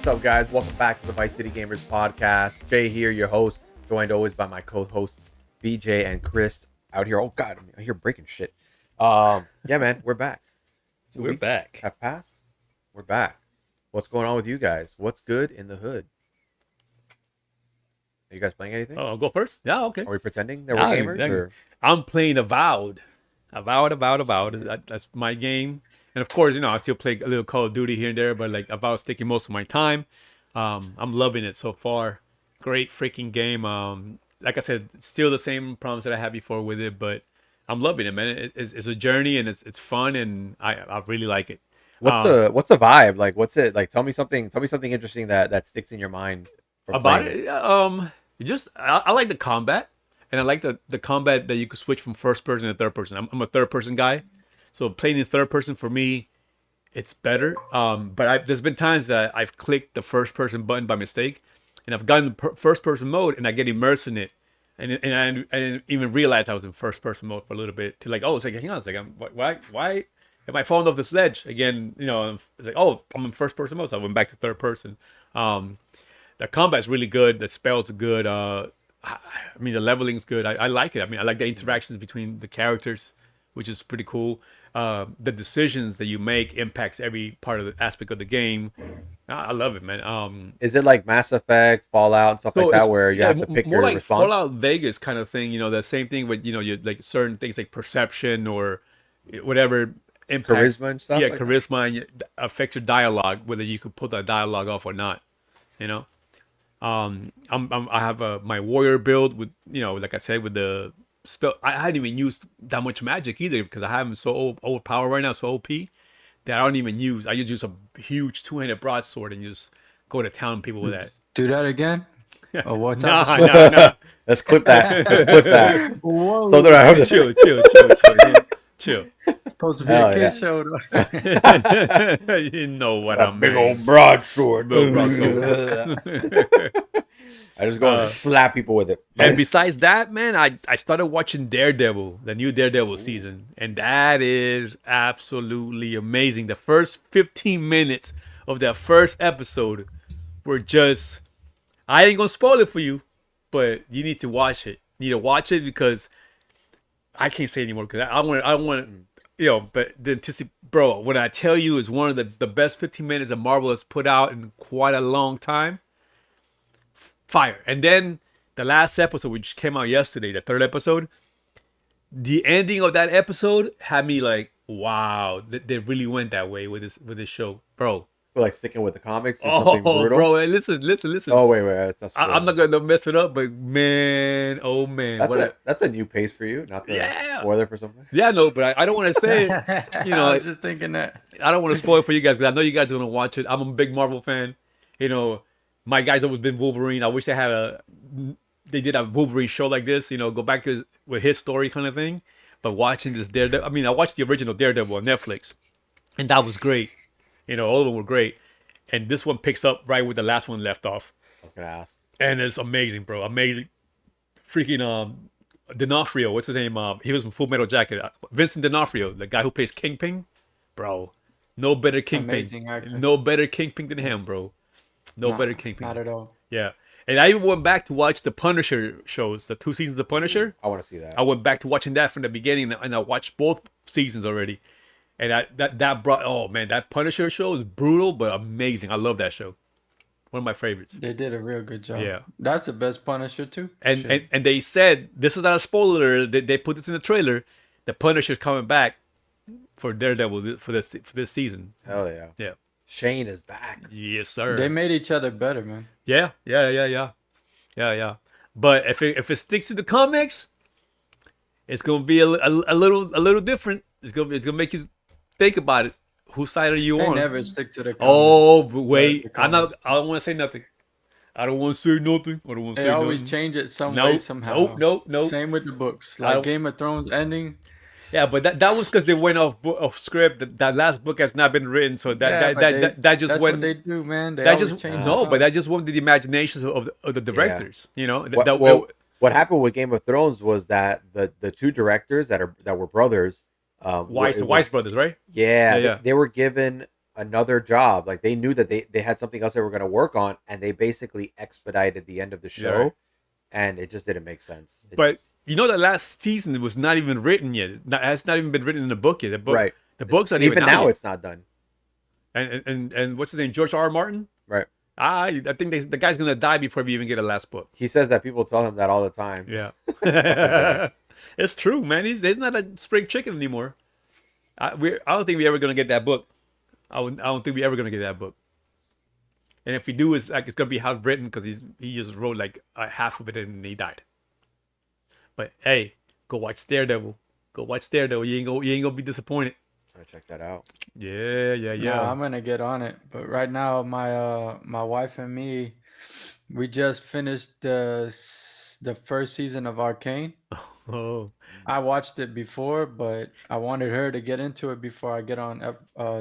What's up, guys? Welcome back to the ViceCityGamerz podcast. Jay here, your host, joined always by my co-hosts BJ and Chris out here. Oh God, I'm here breaking shit. Yeah, man, we're back. We're back. Have passed. We're back. What's going on with you guys? What's good in the hood? Are you guys playing anything? Oh, I'll go first? Yeah, okay. Are we pretending that we're gamers? Or? I'm playing Avowed. That's my game. And of course, I still play a little Call of Duty here and there, but like Avowed's taking most of my time. I'm loving it so far. Great freaking game. Like I said, still the same problems that I had before with it, but I'm loving it, man. It's a journey and it's fun, and I really like it. What's the vibe? Like, what's it like? Tell me something interesting that sticks in your mind about it. I like the combat, and I like the combat that you could switch from first person to third person. I'm a third person guy, so playing in third person for me, it's better. But there's been times that I've clicked the first person button by mistake, and I've gotten first person mode, and I get immersed in it, and I didn't even realize I was in first person mode for a little bit. To like, oh, it's like, hang on a second, why am I falling off this ledge again? It's like, oh, I'm in first person mode, so I went back to third person. The combat's really good. The spells are good. The leveling's good. I like it. I like the interactions between the characters, which is pretty cool. The decisions that you make impacts every part of the aspect of the game. I love it, man. Is it like Mass Effect, Fallout, and stuff like that, where you have to pick your like response? Fallout Vegas kind of thing. The same thing with you like certain things like perception or whatever impacts charisma and stuff. Yeah, like charisma and affects your dialogue, whether you could put that dialogue off or not. I have my warrior build with like I said, with the spell. I hadn't even used that much magic either because I have him so overpowered right now, so OP that I don't even use. I just use a huge 2-handed broadsword and just go to town people with that. Do that again? Or what? Nah. Let's clip that. Whoa. So that I chill. Supposed to be a kid show. You know what I mean. Big old broadsword. I just go and slap people with it. And besides that, man, I started watching Daredevil, the new Daredevil season, and that is absolutely amazing. The first 15 minutes of that first episode were just, I ain't gonna spoil it for you, but you need to watch it. You need to watch it because I can't say anymore because I want but bro, when I tell you it's one of the best 15 minutes that Marvel has put out in quite a long time. Fire. And then the last episode, which came out yesterday, the third episode, the ending of that episode had me like, wow, they really went that way with this show, bro. Like sticking with the comics and something brutal. Bro, listen. Oh wait, I'm not gonna mess it up, but man, oh man, that's a new pace for you, not the spoiler for something. Yeah, no, but I don't want to say it. I was just thinking that. I don't want to spoil it for you guys because I know you guys are gonna watch it. I'm a big Marvel fan. My guy's always been Wolverine. I wish they did a Wolverine show like this. Go back with his story kind of thing. But watching this Daredevil, I watched the original Daredevil on Netflix, and that was great. All of them were great. And this one picks up right where the last one left off. I was going to ask. And it's amazing, bro. Amazing. Freaking D'Onofrio, what's his name? He was from Full Metal Jacket. Vincent D'Onofrio, the guy who plays Kingpin. Bro, no better Kingpin. Amazing actor. No better Kingpin than him, bro. No better Kingpin. Not at all. Yeah. And I even went back to watch the Punisher shows, the 2 seasons of Punisher. I want to see that. I went back to watching that from the beginning, and I watched both seasons already. And that brought, oh man, that Punisher show is brutal but amazing. I love that show. One of my favorites. They did a real good job. Yeah, that's the best Punisher too. And they said, this is not a spoiler. They put this in the trailer. The Punisher's coming back for Daredevil for this season. Hell yeah. Yeah. Shane is back. Yes, sir. They made each other better, man. Yeah. But if it sticks to the comics, it's gonna be a little different. It's gonna make you think about it. Whose side are you on? They never stick to the comics. Oh, but wait. I don't want to say nothing. I don't want to say nothing. They always change it some way, somehow. Nope. Same with the books. Like Game of Thrones ending. Yeah, but that was because they went off script. That last book has not been written, so that just that's went. What they do, man. That just but that just went to the imaginations of the directors. What happened with Game of Thrones was that the 2 directors that were brothers. Weiss brothers, right? Yeah. They were given another job. Like they knew that they had something else they were going to work on, and they basically expedited the end of the show, right. and it just didn't make sense. But you know, the last season was not even written yet. It's not even been written in the book yet. Right. The book's not even out now. yet. It's not done. And what's his name? George R. Martin. Right. I think the guy's gonna die before we even get a last book. He says that people tell him that all the time. Yeah. It's true, man. He's not a spring chicken anymore. I don't think we're ever gonna get that book. I don't think we're ever gonna get that book. And if we do, it's gonna be half written because he just wrote like half of it and he died. But hey, go watch Daredevil. Go watch Daredevil. You ain't gonna be disappointed. I'm gonna check that out. Yeah. Yeah, I'm gonna get on it. But right now, my wife and me, we just finished the first season of Arcane. Oh, I watched it before, but I wanted her to get into it before I get on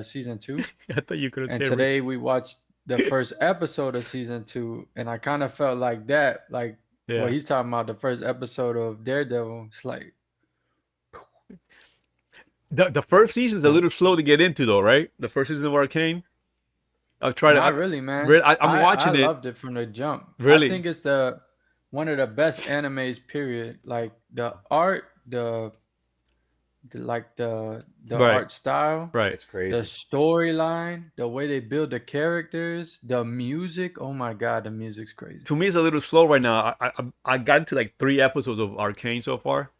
season 2. I thought you could have And said. today we watched the first episode of season 2, and I kind of felt like that, like what he's talking about, the first episode of Daredevil. It's like the first season is a little slow to get into, though, right? The first season of Arcane. I've tried not it. really, man. I'm watching it. I loved it from the jump. Really? I think it's one of the best animes. Period. Like the art, the Right. art style, Right. It's crazy. the storyline, the way they build the characters, the music. Oh my god, the music's crazy. To me, it's a little slow right now. I got into like 3 episodes of Arcane so far,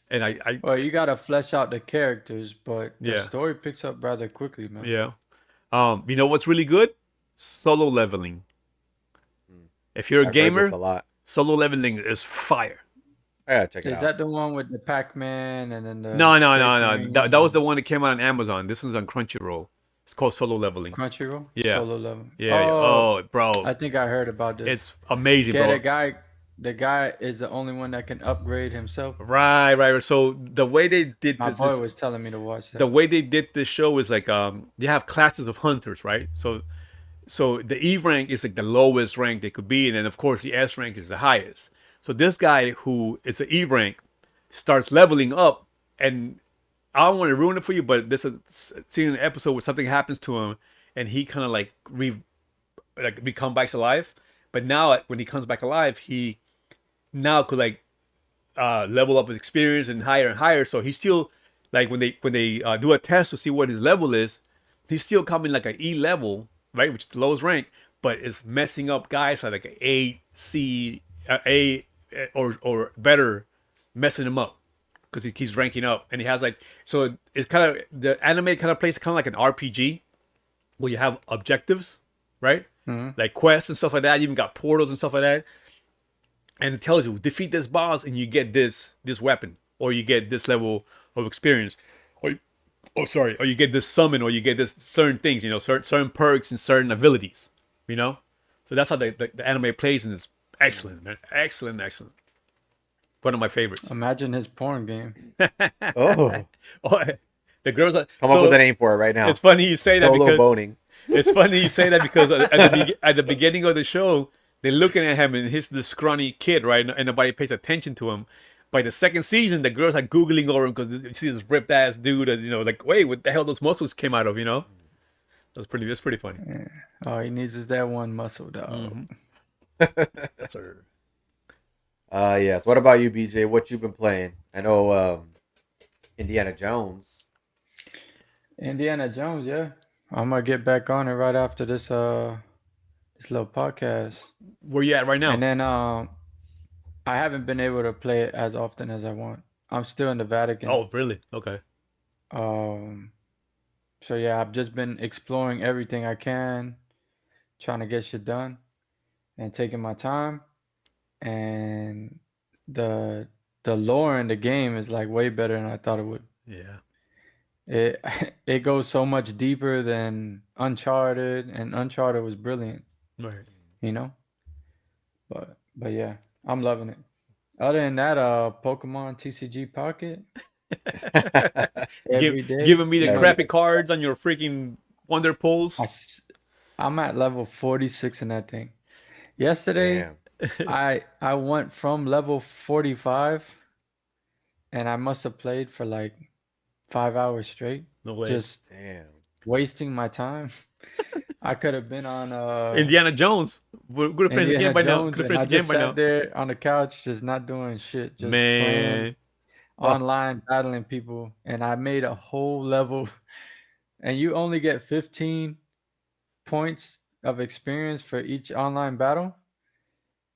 and I Well, you gotta flesh out the characters, but the Yeah. story picks up rather quickly, man. yeah. You know what's really good? Solo leveling. If you're a I've heard this gamer, a lot. solo leveling is fire. I gotta check it Is out. that the one with the Pac-Man and then the No. Space Marine That was the one that came out on Amazon. This one's on Crunchyroll. It's called Solo Leveling. Crunchyroll? Yeah. Solo level. Yeah. Oh, Oh, bro, I think I heard about this. it's amazing, Yeah, bro. the guy is the only one that can upgrade himself. Right. So the way they did My this boy is, was telling me to watch that. the way they did this show is like you have classes of hunters, right? So the E rank is like the lowest rank they could be, and then of course the S rank is the highest. So this guy who is an E rank starts leveling up, and I don't want to ruin it for you, but this is seeing an episode where something happens to him, and he kind of like become back alive. But now when he comes back alive, he now could like level up with experience and higher. So he's still like when they do a test to see what his level is, he's still coming like an E level, right, which is the lowest rank, but it's messing up guys like an A, C, A, or better, messing him up because he keeps ranking up, and he has like, so it's kind of, the anime kind of plays kind of like an RPG where you have objectives, right? Like quests and stuff like that. You even got portals and stuff like that. And it tells you defeat this boss and you get this weapon, or you get this level of experience, or you get this summon, or you get this certain things, certain perks and certain abilities, So that's how the anime plays, and it's excellent, man. Excellent. One of my favorites. Imagine his porn game. Oh, Oh, the girls are, come up with a name for it right now. It's funny you say that Solo because boning. it's funny you say that because at the beginning of the show, they're looking at him and he's this scrawny kid, right? And nobody pays attention to him. By the second season, the girls are googling over him because you see this ripped ass dude, and like, wait, what the hell those muscles came out of, That's pretty funny. Yeah. All he needs is that one muscle, dog. Yes, sir. Yes. What about you, BJ? What you been playing? I know Indiana Jones. Indiana Jones, yeah. I'm gonna get back on it right after this little podcast. Where you at right now? And then I haven't been able to play it as often as I want. I'm still in the Vatican. Oh, really? Okay. So yeah, I've just been exploring everything I can, trying to get shit done, and taking my time. And the lore in the game is like way better than I thought it would. Yeah. It goes so much deeper than Uncharted, and Uncharted was brilliant, Right. But yeah, I'm loving it. Other than that, Pokemon TCG Pocket every day. Giving me the Yeah. crappy cards on your freaking Wonder Pulls. I'm at level 46 in that thing. Yesterday, Damn. I went from level 45, and I must have played for like 5 hours straight. No way. Just Damn. wasting my time. I could have been on Indiana Jones. We're gonna finish the game Indiana by now. Jones, Could have and I finished the game just by sat now. there on the couch, just not doing shit, just playing Man. Oh, online, battling people, and I made a whole level. And you only get 15 points of experience for each online battle,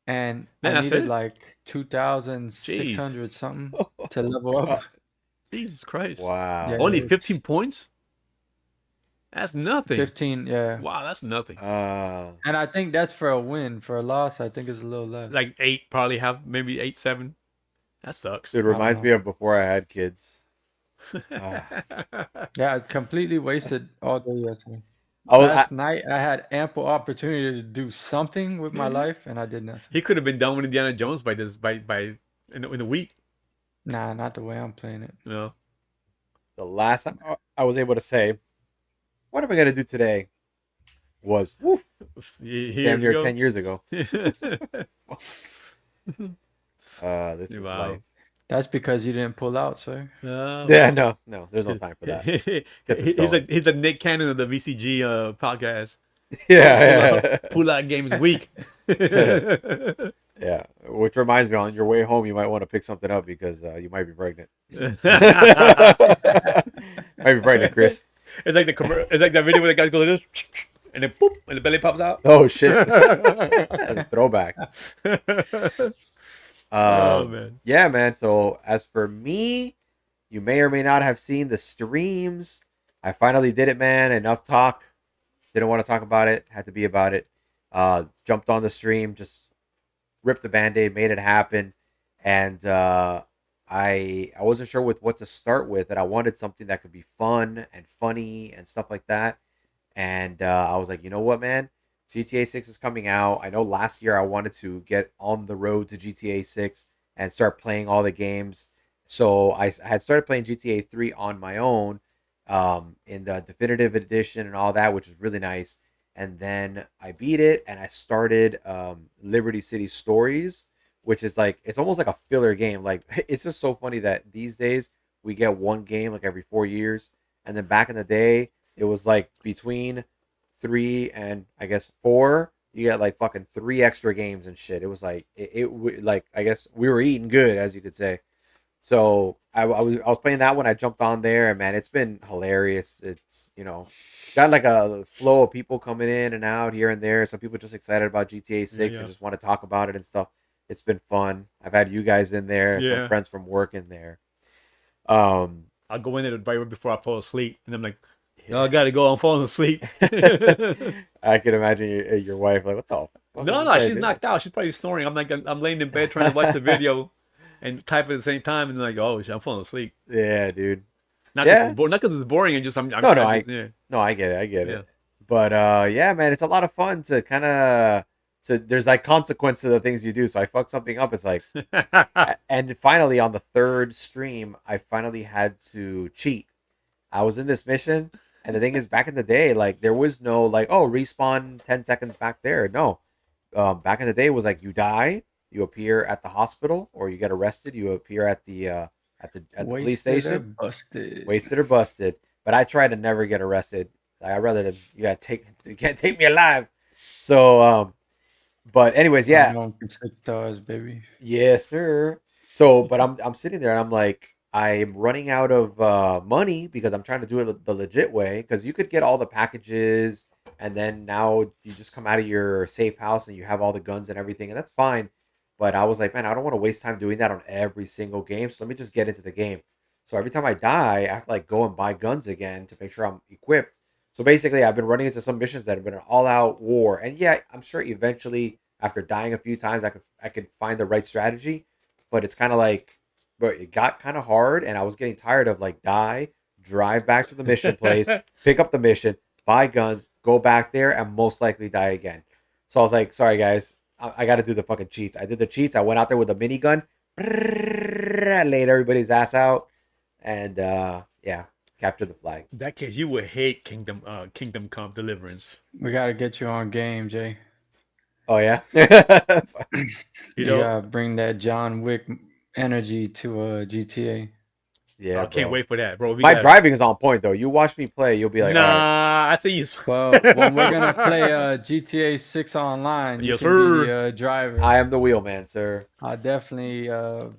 and I Man, that's needed it? like Jeez. 2,600 something to level up. Jesus Christ. Yeah, wow. Only it's 15 points? That's nothing. 15. Yeah, Wow, that's nothing. and I think that's for a win. For a loss, I think it's a little less. Like 8, probably have maybe 8, 7. That sucks. It I don't reminds know. me of before I had kids. Uh, Yeah, I completely wasted all day yesterday. I Last night, I had ample opportunity to do something with my life, and I did nothing. He could have been done with Indiana Jones by this by in a week. Nah, not the way I'm playing it. You know? the last time I was able to say, what am I gonna do today? Was woof, damn Years near ago. 10 years ago. This is Wow. life. That's because you didn't pull out, sir. Yeah, no, there's no time for that. Let's get this He's going. a Nick Cannon of the VCG podcast. Yeah, Pull out games week. yeah. Which reminds me, on your way home, you might want to pick something up because you might be pregnant. Might be pregnant, Chris. It's like it's like that video where the guy goes like this, and then boop, and the belly pops out. Oh shit! That's a throwback. Oh man. Yeah, man. So as for me, you may or may not have seen the streams. I finally did it, man. Enough talk. Didn't want to talk about it. Had to be about it. Jumped on the stream, just ripped the band-aid, made it happen. And I wasn't sure with what to start with, and I wanted something that could be fun and funny and stuff like that. And I was like, you know what, man? GTA 6 is coming out. I know last year I wanted to get on the road to GTA 6 and start playing all the games. So I had started playing GTA 3 on my own in the definitive edition and all that, which is really nice. And then I beat it and I started Liberty City Stories, which is like, it's almost like a filler game. Like, it's just so funny that these days we get one game like every 4 years. And then back in the day, it was like between 3 and I guess 4, you get like fucking 3 extra games and shit. It was like like I guess we were eating good, as you could say. So I was playing that one. I jumped on there, and man, it's been hilarious. It's got like a flow of people coming in and out here and there. Some people just excited about GTA 6 Yeah. and just want to talk about it and stuff. It's been fun. I've had you guys in there, Yeah. some friends from work in there. I'll go in there right before I fall asleep, and I'm like, "No, I gotta go. I'm falling asleep." I can imagine your wife like, what the fuck? No, she's knocked out. She's probably snoring. I'm laying in bed trying to watch the video and type at the same time, and like, oh, shit, I'm falling asleep. Yeah, dude. Not Yeah. because it's boring. And just I'm No, no, I just, yeah. No, I get it. Yeah. But yeah, man, it's a lot of fun to kind of there's like consequence to the things you do. So I fuck something up. It's like, and finally on the third stream, I finally had to cheat. I was in this mission, and the thing is, back in the day, like there was no like, oh, respawn 10 seconds back there. No, back in the day, it was like you die, you appear at the hospital, or you get arrested, you appear at the police Wasted or station. busted. Wasted or busted. But I try to never get arrested. Like, I'd rather you can't take me alive. So but anyways, I'm yeah. going for 6 stars, baby. Yes, sir. So but I'm sitting there and I'm like, I'm running out of money because I'm trying to do it the legit way, because you could get all the packages and then now you just come out of your safe house and you have all the guns and everything, and that's fine. But I was like, man, I don't want to waste time doing that on every single game. So let me just get into the game. So every time I die, I have to like go and buy guns again to make sure I'm equipped. So basically, I've been running into some missions that have been an all-out war. And yeah, I'm sure eventually, after dying a few times, I could find the right strategy. But it's kind of like, but it got kind of hard, and I was getting tired of like die, drive back to the mission place, pick up the mission, buy guns, go back there, and most likely die again. So I was like, sorry guys, I got to do the fucking cheats. I did the cheats. I went out there with a minigun, laid everybody's ass out, and yeah, captured the flag. In that case, you would hate Kingdom Come Deliverance. We got to get you on game, Jay. Oh yeah. You know, Yeah, bring that John Wick energy to GTA. Yeah, I can't bro. wait for that, bro. My driving is on point though. You watch me play, you'll be like, all right. Nah, I see you. Well, when we're gonna play GTA 6 online, you Yes, can be sir. the driver. I am the wheelman, sir. I'll definitely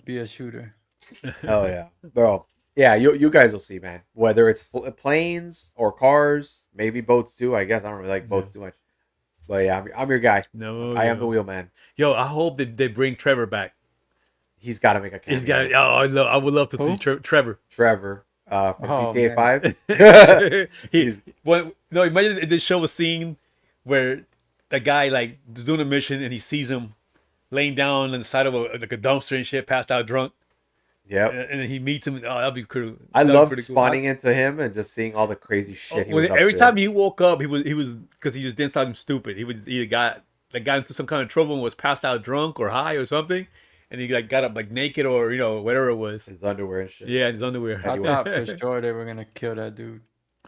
be a shooter. Hell yeah, bro. Yeah, you guys will see, man. Whether it's planes or cars, maybe boats too. I guess I don't really like boats too much, but yeah, I'm your guy. No, I am the wheelman. Yo, I hope they bring Trevor back. He's got to make a cameo. He's got. Oh, I would love to see Who? Trevor. Trevor from Oh, GTA man. 5. He's well. No, imagine they show a scene where the guy like is doing a mission and he sees him laying down on the side of like a dumpster and shit, passed out drunk, Yep. and then he meets him. Oh, that'd be cool. I That'd be loved pretty cool. spawning into him and just seeing all the crazy shit he was up Every to. time he woke up, he was because he just did something stupid. He was either got into some kind of trouble and was passed out drunk or high or something, and he like got up like naked or whatever it was. His underwear and shit. Yeah, in his underwear. I thought for sure they were gonna kill that dude.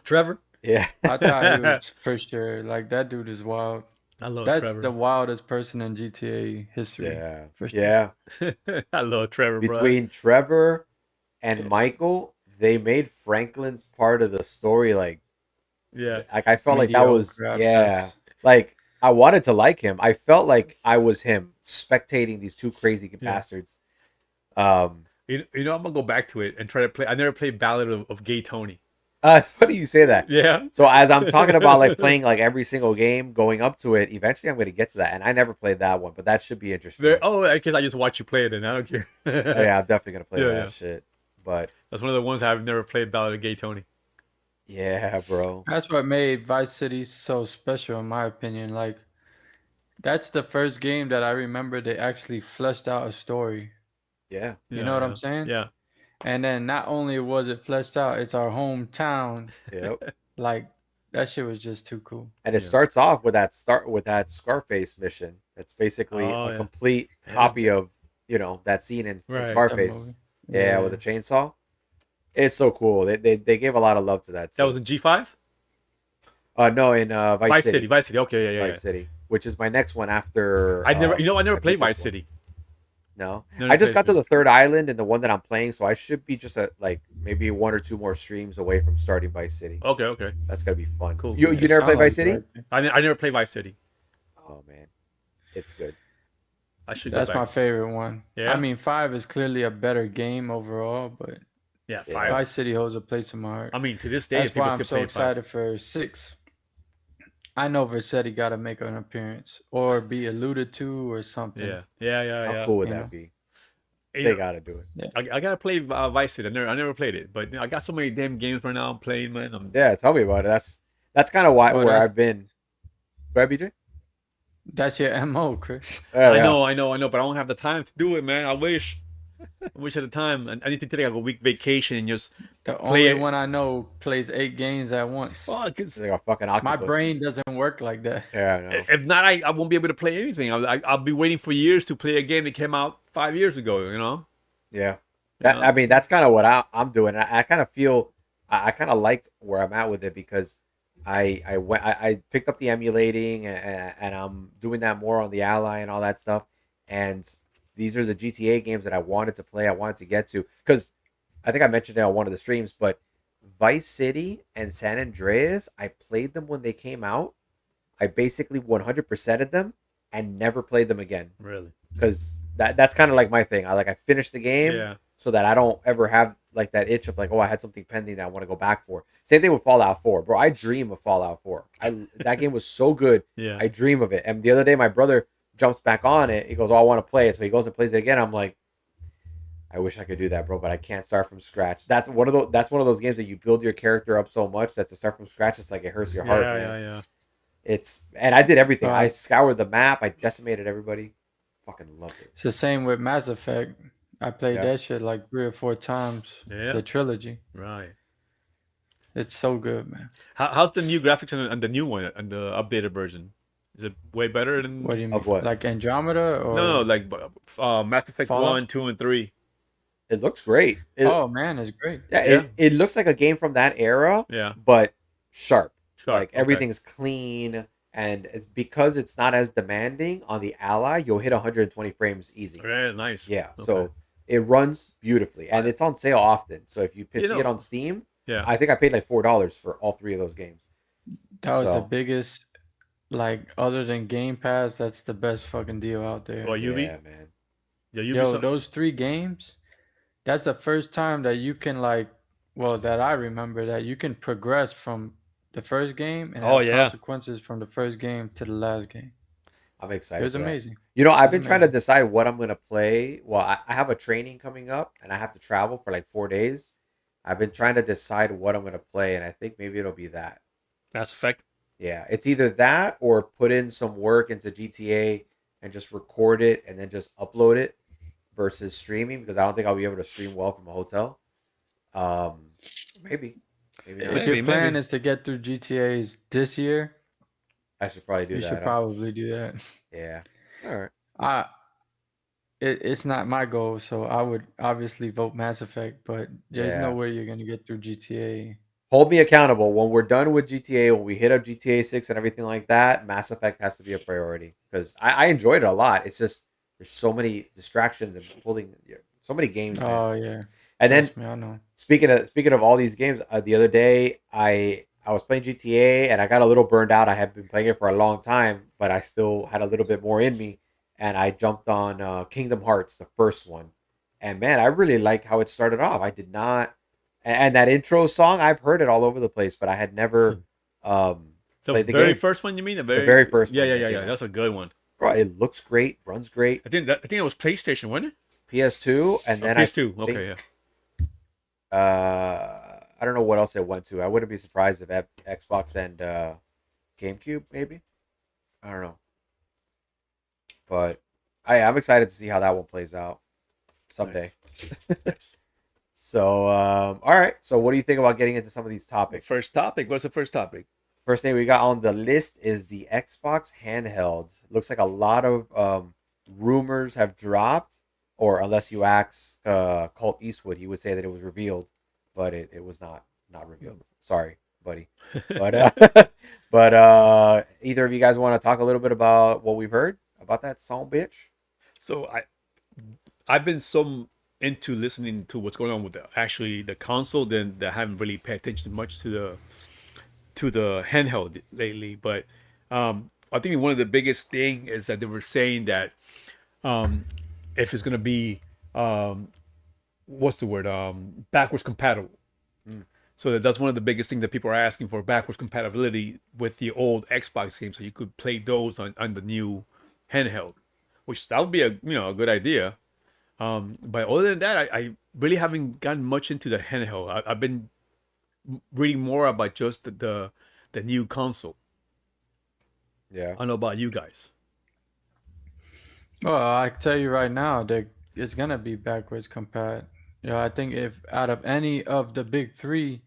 Trevor. Yeah. I thought he was for sure. Like that dude is wild. I love That's Trevor. the wildest person in GTA history. Yeah. For sure. Yeah. I love Trevor, bro. Between Trevor and Michael, they made Franklin's part of the story like Yeah. I felt like that was like I wanted to like him. I felt like I was him spectating these two crazy bastards. I'm gonna go back to it and try to play. I never played Ballad of Gay Tony. It's funny you say that. Yeah. So as I'm talking about like playing like every single game, going up to it, eventually I'm going to get to that, and I never played that one, but that should be interesting. Because I just watch you play it and I don't care. Oh, yeah, I'm definitely going to play Yeah, that yeah. shit. But That's one of the ones I've never played. Ballad of Gay Tony. yeah, bro. That's what made Vice City so special, in my opinion. Like, that's the first game that I remember they actually fleshed out a story. Yeah. You know what I'm saying? Yeah. And then not only was it fleshed out, it's our hometown. Yep. Like, that shit was just too cool. And it starts off with that Scarface mission. It's basically a complete copy of that scene in The Scarface. movie. Yeah, with a chainsaw. It's so cool. They gave a lot of love to that. That was in G5? No, in Vice City. Vice City. Okay, yeah. Vice City, which is my next one after. I never played Vice one. City. No, Never I just played got to the third island and the one that I'm playing, so I should be just at like maybe 1 or 2 more streams away from starting Vice City. Okay. That's gonna be fun. Cool. You never played Vice City? I never played Vice City. Oh man, it's good. I should. That's go back. my favorite one. Yeah. I mean, 5 is clearly a better game overall, but Yeah, Yeah. 5. Vice City holds a place in my heart. I mean, to this day, That's people why I'm still so play excited for 6. I know Vercetti got to make an appearance or be alluded to or something. 5. Yeah. How cool would You that know. be? You They know, gotta do it. I gotta play Vice City. I never played it, but I got so many damn games right now I'm playing, man. Yeah, tell me about it. That's kind of Well, where that- I've been. Go ahead, BJ. That's your MO, Chris. Yeah, I yeah. know, but I don't have the time to do it, man. I wish at the time. I need to take like a week vacation and just The Play only it. one I know plays 8 games at once. fuck. It's like a fucking octopus. My brain doesn't work like that. Yeah, I know. If not, I won't be able to play anything. I'll be waiting for years to play a game that came out 5 years ago. Yeah. Yeah. I mean, that's kind of what I'm doing. I kind of feel I kind of like where I'm at with it because I picked up the emulating and I'm doing that more on the Ally and all that stuff. And these are the GTA games that I wanted to play. I wanted to get to because I think I mentioned it on one of the streams, but Vice City and San Andreas, I played them when they came out. I basically 100%ed them and never played them again Really? because that's kind of like my thing. I finished the game Yeah. so that I don't ever have like that itch of like, oh, I had something pending that I want to go back for. Same thing with Fallout 4, bro. I dream of Fallout 4. That game was so good. Yeah. I dream of it. And the other day, my brother jumps back on it. He goes, "Oh, I want to play it." So he goes and plays it again. I'm like, I wish I could do that, bro, but I can't start from scratch. That's one of those games that you build your character up so much that to start from scratch, it's like it hurts your heart, man. Yeah. And I did everything. I Right. scoured the map. I decimated everybody. Fucking loved it. It's the same with Mass Effect. I played Yeah. that shit like 3 or 4 times. Yeah. The trilogy. Right. It's so good, man. How's the new graphics on the new one and the updated version? Is it way better than? What do you mean? Of what? Like Andromeda or No, like Mass Effect Fallout? 1, 2, and 3. It looks great. Oh man, it's great. Yeah, Yeah. It looks like a game from that era, Yeah. but sharp. Sharp, Like okay. everything's clean, and it's because it's not as demanding on the Ally. You'll hit 120 frames easy. Yeah, nice. Yeah, Okay. so it runs beautifully, and it's on sale often. So if you You see it on know, Steam, yeah. I think I paid like $4 for all three of those games. That was the So biggest, like, other than Game Pass, that's the best fucking deal out there. Well, yeah, man. Yeah, Yo, Ubisoft. those three games, that's the first time that you can, like, well, that I remember that you can progress from the first game and Oh have yeah. consequences from the first game to the last game. I'm It excited was for that. amazing. You know, It I've was been trying to amazing. decide what I'm gonna play. Well, I have a training coming up, and I have to travel for like 4 days. I've been trying to decide what I'm gonna play, and I think maybe it'll be that. Mass Effect. Yeah, it's either that or put in some work into GTA and just record it and then just upload it versus streaming because I don't think I'll be able to stream well from a hotel. Um, maybe, maybe If not. your Maybe, plan maybe. is to get through GTA's this year, I should probably do you should that. Huh? probably do that. Yeah. All right. I it's not my goal, so I would obviously vote Mass Effect, but there's no Yeah. way you're gonna get through GTA. Hold me accountable when we're done with GTA. When we hit up GTA 6 and everything like that, Mass Effect has to be a priority because I enjoyed it a lot. It's just there's so many distractions and pulling so many games, man. Oh yeah, And then trust me, I know. speaking of all these games, the other day I was playing GTA and I got a little burned out. I had been playing it for a long time, but I still had a little bit more in me, and I jumped on Kingdom Hearts, the first one, and man, I really like how it started off. I did not, and that intro song I've heard it all over the place, but I had never um, The played the very game. first one, you mean? The The very very first Yeah, one yeah, that yeah, came yeah. out. That's a good one. Bro, it looks great, runs great. I think it was PlayStation, wasn't it? PS2, and Oh, then I PS2. think Okay, yeah. I don't know what else it went to. I wouldn't be surprised if Xbox and GameCube, maybe. I don't know, but I'm excited to see how that one plays out someday. Nice. So, all right. So, what do you think about getting into some of these topics? First topic. What's the first topic? First thing we got on the list is the Xbox handheld. Looks like a lot of rumors have dropped, or unless you ask Colt Eastwood, he would say that it was revealed, but it was not revealed. Sorry, buddy. But either of you guys want to talk a little bit about what we've heard about that song, bitch? So I've been so into listening to what's going on with the console then that I haven't really paid attention much to the handheld lately. But I think one of the biggest thing is that they were saying that if it's gonna be what's the word backwards compatible. Mm. So that's one of the biggest things that people are asking for, backwards compatibility with the old Xbox games, so you could play those on the new handheld, which that would be a good idea. But other than that, I really haven't gotten much into the handheld. I've been reading more about just the new console. Yeah. I don't know about you guys. Well, I tell you right now that it's gonna be backwards compat. I think if out of any of the big three,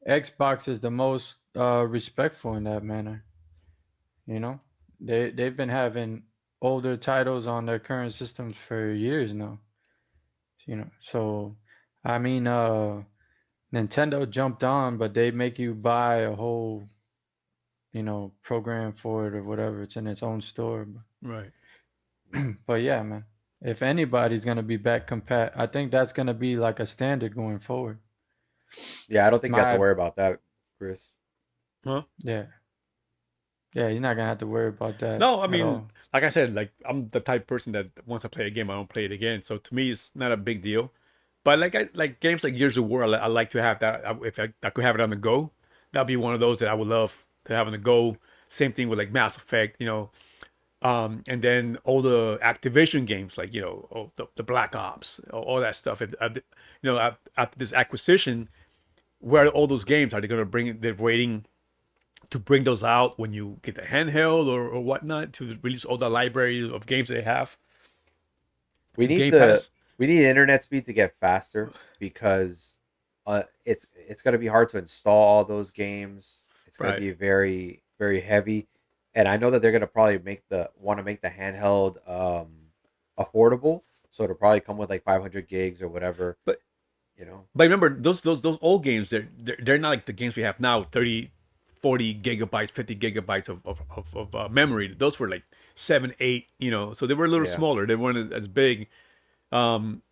Xbox is the most respectful in that manner. You know, they've been having older titles on their current systems for years now. So I mean, Nintendo jumped on, but they make you buy a whole program for it or whatever. It's in its own store. Right. But yeah, man. If anybody's gonna be back compat, I think that's gonna be like a standard going forward. Yeah, I don't think you have to My worry about that, Chris. Huh? Yeah, yeah, you're not gonna have to worry about that No, I at mean, all. like I said, like I'm the type of person that once I play a game, I don't play it again. So to me, it's not a big deal. But like I like games like Gears of War, I like to have that. If I could have it on the go, that'd be one of those that I would love to have on the go. Same thing with like Mass Effect, and then all the Activision games like the Black Ops, all that stuff. After this acquisition, where are all those games? Are they gonna bring? They're waiting to bring those out when you get the handheld or whatnot to release all the library of games they have We to need Game to Pass. we need internet speed to get faster because it's gonna be hard to install all those games. It's gonna Right. be very very heavy, and I know that they're gonna probably want to make the handheld affordable, so it'll probably come with like 500 gigs or whatever. But You know, but remember those old games, they're not like the games we have now, 30, 40 gigabytes, 50 gigabytes of memory. Those were like 7, 8, so they were a little yeah, smaller. They weren't as big. Um,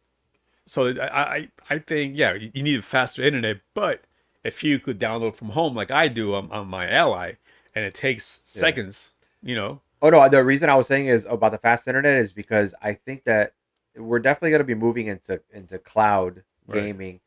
So I think you need faster internet, but if you could download from home like I do on my Ally, and it takes Yeah. seconds, you know. Oh no, the reason I was saying is about the fast internet is because I think that we're definitely going to be moving into cloud Right. gaming,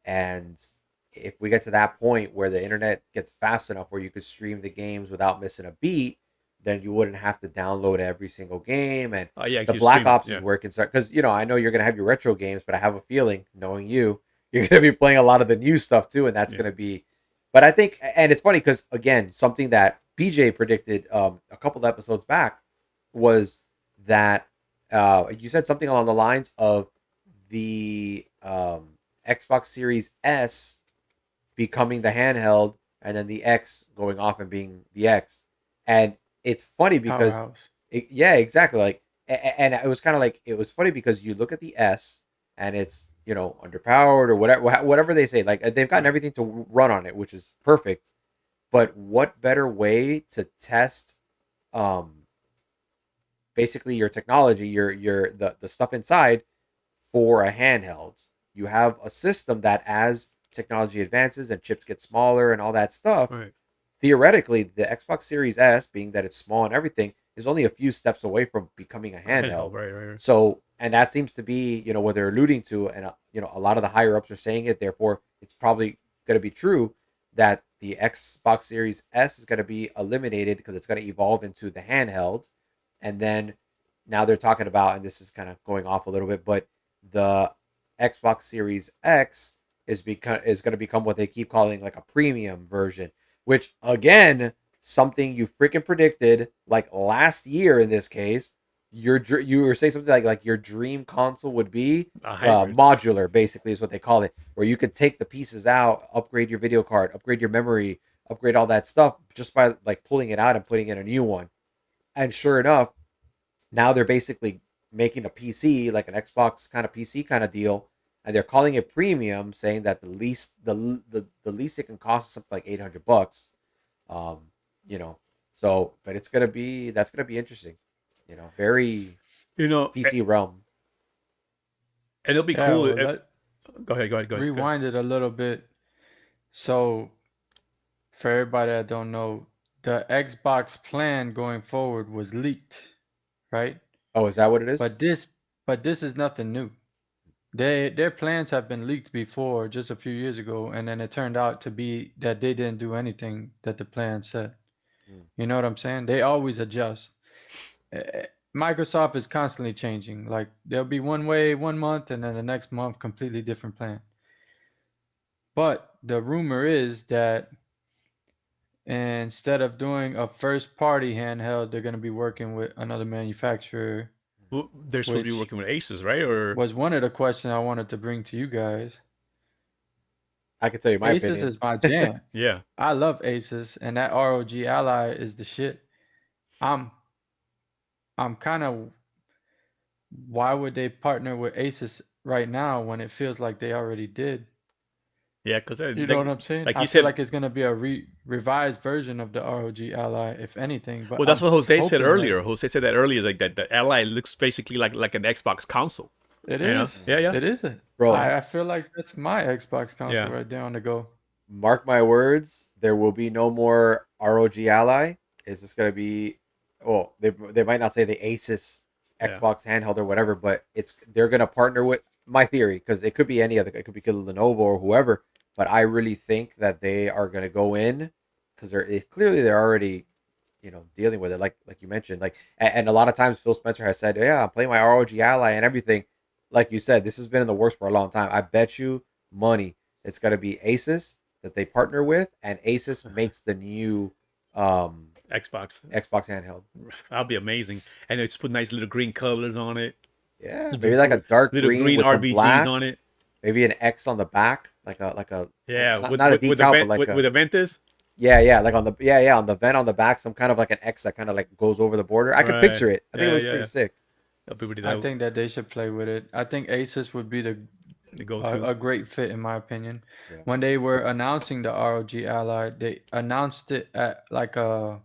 and if we get to that point where the internet gets fast enough where you could stream the games without missing a beat, then you wouldn't have to download every single game. And Oh yeah, the you Black stream it. Ops is Yeah. where it can start because I know you're going to have your retro games, but I have a feeling, knowing you, you're going to be playing a lot of the new stuff too, and that's Yeah. going to be. But I think, and it's funny because again, something that BJ predicted a couple of episodes back was that you said something along the lines of the Xbox Series S becoming the handheld, and then the X going off and being the X. And it's funny because, Powerhouse. yeah, exactly. Like, and it was kind of like it was funny because you look at the S and it's underpowered or whatever they say. Like they've gotten Right. everything to run on it, which is perfect. But what better way to test um basically your technology, the stuff inside for a handheld? You have a system that as technology advances and chips get smaller and all that stuff, Right. theoretically the Xbox Series S, being that it's small and everything, is only a few steps away from becoming a Handheld. handheld. Right. Right. So, and that seems to be, what they're alluding to, and a lot of the higher ups are saying it. Therefore, it's probably going to be true that the Xbox Series S is going to be eliminated because it's going to evolve into the handheld, and then now they're talking about, and this is kind of going off a little bit, but the Xbox Series X is going to become what they keep calling like a premium version, which again, something you freaking predicted like last year in this case. You were saying something like your dream console would be A hybrid. modular, basically is what they call it, where you could take the pieces out, upgrade your video card, upgrade your memory, upgrade all that stuff just by like pulling it out and putting in a new one. And sure enough, now they're basically making a PC like an Xbox kind of PC kind of deal, and they're calling it premium, saying that the least it can cost is something like $800. Um, you know, so but that's gonna be interesting. Very You know, PC realm. and it'll be Yeah, cool. well, let Go ahead. Go ahead. Go ahead. Go ahead. rewind it a little bit. So, for everybody that don't know, the Xbox plan going forward was leaked, right? Oh, is that what it is? But this is nothing new. Their plans have been leaked before, just a few years ago, and then it turned out to be that they didn't do anything that the plan said. Hmm. You know what I'm saying? They always adjust. Microsoft is constantly changing. Like there'll be one way one month, and then the next month completely different plan. But the rumor is that instead of doing a first party handheld, they're going to be working with another manufacturer, Well, they're supposed to be which working with Aces, right? Or was one of the questions I wanted to bring to you guys. I can tell you my Asus opinion. is my jam. yeah, I love Asus, and that ROG Ally is the shit. I'm I'm kind of, why would they partner with Asus right now when it feels like they already did? yeah, because You know what I'm saying? like I you feel said, like it's gonna be a revised version of the ROG Ally, if anything. But well, that's I'm what Jose said hoping that earlier. Jose said that earlier, like that the Ally looks basically like an Xbox console. it You know? is. Yeah, yeah, It is it. Bro, yeah, I feel like that's my Xbox console yeah. right there on the go. mark my words, there will be no more ROG Ally. It's just gonna be, well, they might not say the Asus Yeah. Xbox handheld or whatever, but they're gonna partner with, my theory, because it could be any other, it could be Lenovo or whoever, but I really think that they are gonna go in because clearly they're already dealing with it, like you mentioned, like, and a lot of times Phil Spencer has said, yeah, I'm playing my ROG Ally and everything. Like you said, this has been in the works for a long time. I bet you money it's gonna be Asus that they partner with, and Asus makes the new um Xbox. Xbox handheld. That'll be amazing. And they just put nice little green colors on it. Yeah, maybe like a Little, dark little green green with some RBGs black, on it. maybe an X on the back, like a Yeah, not a with the decal, but vent like a, with the Ventus. yeah, like on the, yeah, on the vent on the back, some kind of like an X that kind of like goes over the border. I could Right. picture it. I think it Yeah, looks yeah, pretty yeah. sick. That'll be really I that think that they should play with it. I think Asus would be the go-to. a great fit in my opinion. Yeah. When they were announcing the ROG Ally, they announced it at like a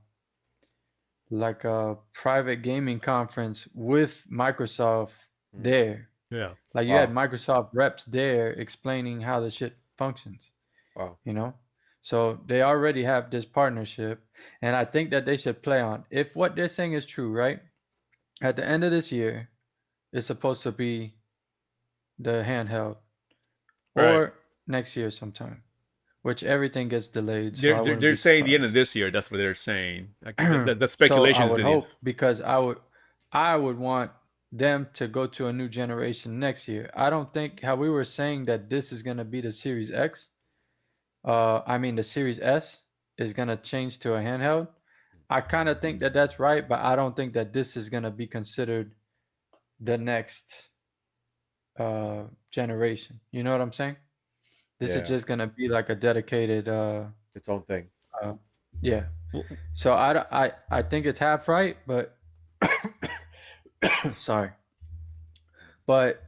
private gaming conference with Microsoft Mm. there. Yeah. Like you had Wow. Microsoft reps there explaining how the shit functions, Wow. you know? So they already have this partnership, and I think that they should play on. If what they're saying is true, right? At the end of this year, it's supposed to be the handheld, Right. or next year sometime, which everything gets delayed, so They're I they're, wouldn't they're be saying the end of surprised. this year. That's what they're saying. Like the So I speculations would to the hope, because I would want them to go to a new generation next year. I don't think how we were saying that this is gonna be the Series X. I mean the Series S is gonna change to a handheld. I kind of think that that's right, but I don't think that this is gonna be considered the next generation. You know what I'm saying? This is Yeah. just gonna be like a dedicated Its own thing. uh yeah. year. So I think it's half right, but sorry. But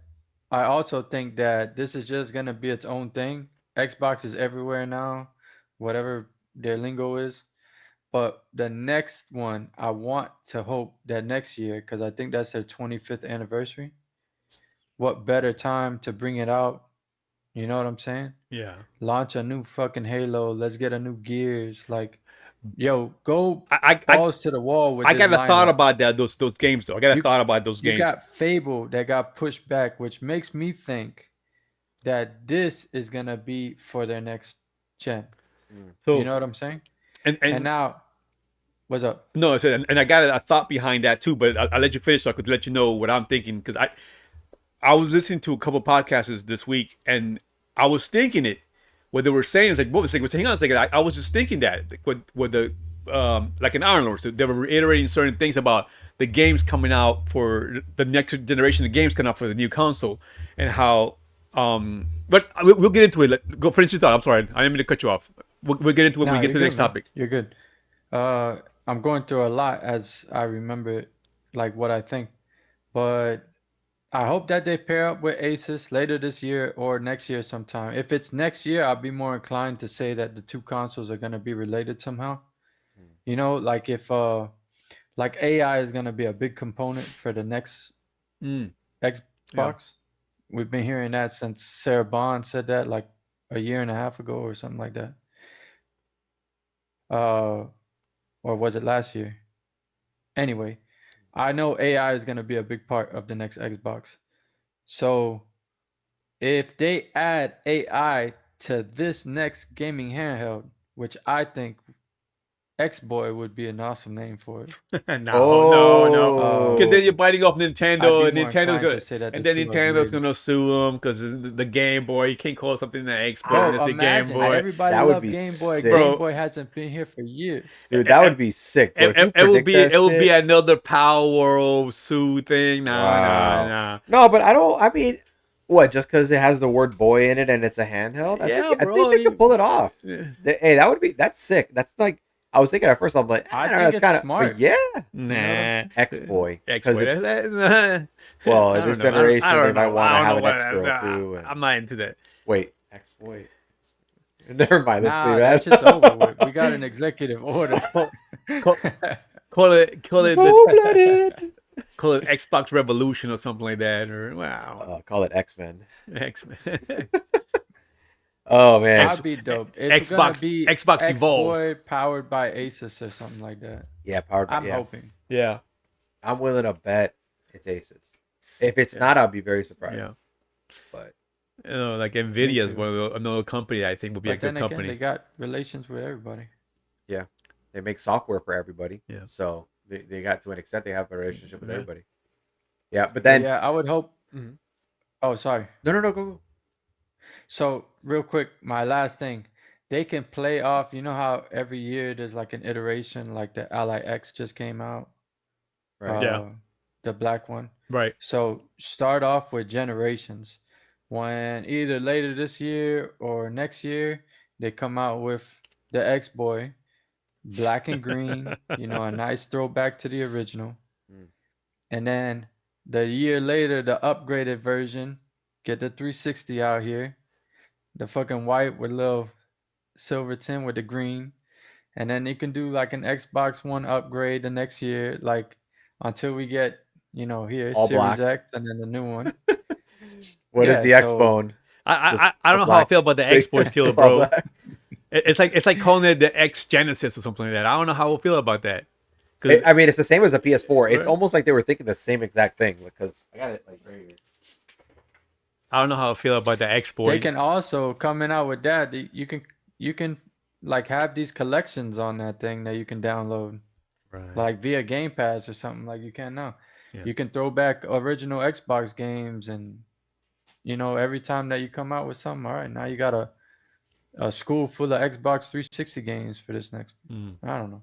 I also think that this is just gonna be its own thing. Xbox is everywhere now, whatever their lingo is. But the next one, I want to hope that next year, because I think that's their 25th anniversary. What better time to bring it out? You know what I'm saying? Yeah. Launch a new fucking Halo. Let's get a new Gears. Like, yo, go I I balls to the wall with I this got a thought lineup. about those games though. I got a You thought about those you games. got Fable that got pushed back, which makes me think that this is gonna be for their next gen. Mm. You So know what I'm saying? and And and now, what's up? no, I said and I got a thought behind that too. But I'll let you finish so I could let you know what I'm thinking because I was listening to a couple podcasts this week and I was thinking it. What they were saying is like, what was like, hang on a second. I was just thinking that like, what the like an Iron Lord, so they were reiterating certain things about the games coming out for the next generation of games coming out for the new console, and how. But we'll get into it. Go finish your thought. I'm sorry, I didn't mean to cut you off. We'll get into it when we Nah, get you're to the good, next man. topic. You're good. I'm going through a lot as I remember, like what I think, but I hope that they pair up with Asus later this year or next year sometime. If it's next year, I'll be more inclined to say that the two consoles are gonna be related somehow. Mm. You know, like if like AI is gonna be a big component for the next Mm, yeah. Xbox. We've been hearing that since Sarah Bond said that like a year and a half ago or something like that. Uh, or was it last year? Anyway, I know AI is gonna be a big part of the next Xbox. So if they add AI to this next gaming handheld, which I think X Boy would be an awesome name for it. No. Because then Um, you're Oh. biting off I'd be Nintendo, and more Nintendo's inclined to gonna, say that the and then two are Nintendo's related. gonna sue them because the Game Boy. You can't call something the X Boy when Bro, it's the Game imagine Boy, everybody That would loved be Game Boy. Game sick. bro. Boy hasn't been here for years. Dude, that would It, be sick, bro. If you it will predict be that shit. another Power World sue thing. No, no, Wow. no. No, but I don't. I mean, what? Just because it has the word "boy" in it and it's a handheld, Yeah, I think bro. they could pull it off. Yeah. Hey, that would be. That's sick. That's like. I was thinking at first. I'm like, I I don't know. think That's it's kind of. But smart. yeah, You know what I'm Nah. X boy, X because Boy. it's I well in don't this know. I generation they don't might know. want I to don't have know an what. X girl too. And I'm not into that. wait, X boy. Never mind. Let's leave Nah, that that. shit's over with. We got an executive order. Call, call, call it Cold blooded. call it Xbox Revolution or something like that, or wow, Call it X Men. X Oh man. X That'd be dope. It's gonna Xbox be Xbox X Evolved. Boy powered by Asus or something like that. Yeah, powered by I'm yeah. hoping. Yeah, I'm willing to bet it's Aces. If it's yeah, not, I'll be very surprised. yeah. But Like Me Nvidia is too. one of another company I think would be a But good then again, they company. got relations with everybody. yeah, they make software for everybody. Yeah. So they got to an extent they have a relationship with Yeah. everybody. Yeah, but But then yeah, I would hope. Mhm. Oh, sorry. no, go. So real quick, my last thing. They can play off. You know how every year there's like an iteration, like the Ally X just came out, Right. Yeah, uh, the black one. right. So start off with generations. When either later this year or next year, they come out with the X Boy, black and green, a nice throwback to the original. Mm. And then the year later, the upgraded version, get the 360 out here, the fucking white with little silver tin with the green. And then you can do like an Xbox One upgrade the next year, like until we get, here, All Series black. X and then the new one. What is Yeah, the X so- phone? I don't know how I feel about the X Boy still, It's all bro. black. It's like calling it the X Genesis or something like that. I don't know how I feel about that. 'Cause- I mean, it's the same as a PS4. It's Right. almost like they were thinking the same exact thing because I got it like right here. I don't know how I feel about the X Boy. They can also coming out with that. You can like have these collections on that thing that you can download, Right. like via Game Pass or something like you can now. Yeah. You can throw back original Xbox games, and every time that you come out with something, all right, now you got a school full of Xbox 360 games for this next. Mm. I don't know.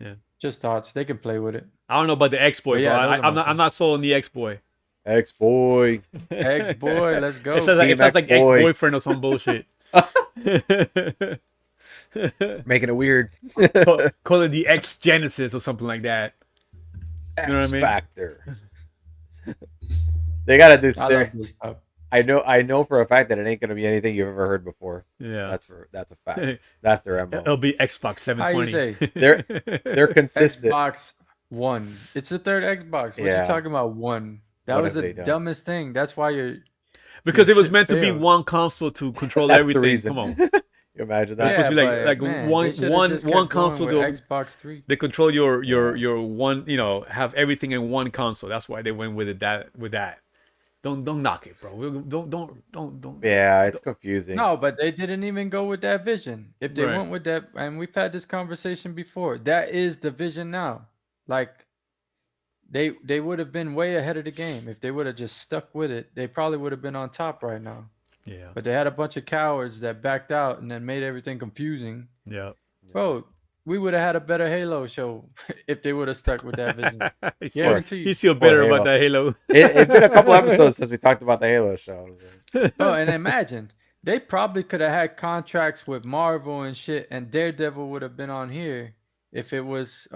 Yeah. Just thoughts. They can play with it. I don't know about the X Boy, But yeah, bro. those are I'm my not. I'm not sold on the X Boy. X boy. X boy, let's go. It sounds like Team Ex X-Boy. boyfriend or some bullshit. Making it weird. Call it the X Genesis or something like that. X know what I mean? Factor. They gotta do. I love this stuff. I know for a fact that it ain't gonna be anything you've ever heard before. Yeah. That's a fact. That's their MO. It'll be Xbox How you 720. say? They're consistent. Xbox One. It's the third Xbox. What Yeah. you talking about? One. That What was have the they done? dumbest thing. That's why you're. Because it was shit meant to be failed. one console to control That's everything. the reason. Come on. You imagine It's that? supposed to be but, like man, one they should've one just one kept going console with to Xbox 3. they control your one, have everything in one console. That's why they went with it with that. Don't knock it, bro. Don't. Yeah, it's confusing. No, but they didn't even go with that vision. If they Right. went with that, and we've had this conversation before, that is the vision now. Like they would have been way ahead of the game if they would have just stuck with it. They probably would have been on top right now. Yeah. But they had a bunch of cowards that backed out and then made everything confusing. Yeah. Bro, we would have had a better Halo show if they would have stuck with that vision. He's Guaranteed. still bitter Halo. about that Halo. It's been a couple episodes since we talked about the Halo show. Oh, and imagine they probably could have had contracts with Marvel and shit, and Daredevil would have been on here if it was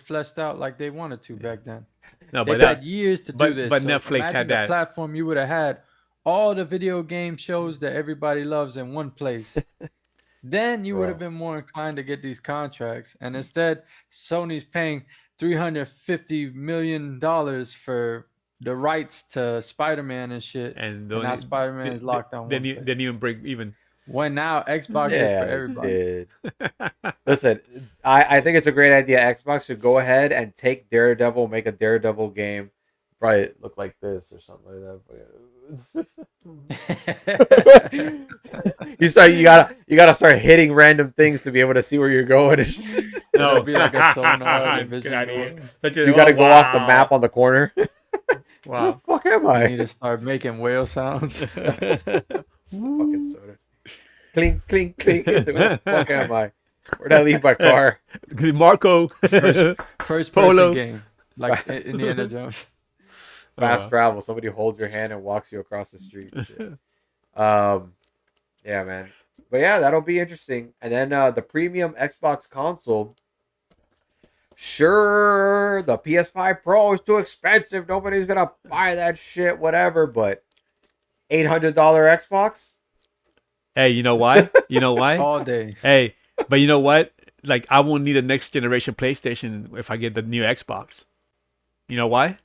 fleshed out like they wanted to back then. No, They've but that had years to but- do this. but so Netflix imagine had the that. platform you would have had all the video game shows that everybody loves in one place. Then you would have been more inclined to get these contracts, and instead Sony's paying $350 million for the rights to Spider-Man and shit, and now Spider-Man is locked on one Didn't place. even break even. When now Xbox is Yeah, for it everybody. did. Listen, I think it's a great idea. Xbox should go ahead and take Daredevil, make a Daredevil game. Probably look like this or something like that. You gotta start hitting random things to be able to see where you're going. No, it'll be like a sonar Get vision outta board. here. You gotta go off the map on the corner. Wow. Where the fuck am I need I? to start making whale sounds. Fucking soda. Clink, clink, clink. Where the fuck am I? Where'd I leave my car? Marco. First Polo. person game, like Indiana Jones. Fast travel. Somebody holds your hand and walks you across the street. And shit. Yeah, man. But yeah, that'll be interesting. And then the premium Xbox console. Sure, the PS5 Pro is too expensive. Nobody's gonna buy that shit. Whatever. But $800 Xbox. Hey, you know why? You know why? All day. Hey, but you know what? Like, I won't need a next generation PlayStation if I get the new Xbox. You know why?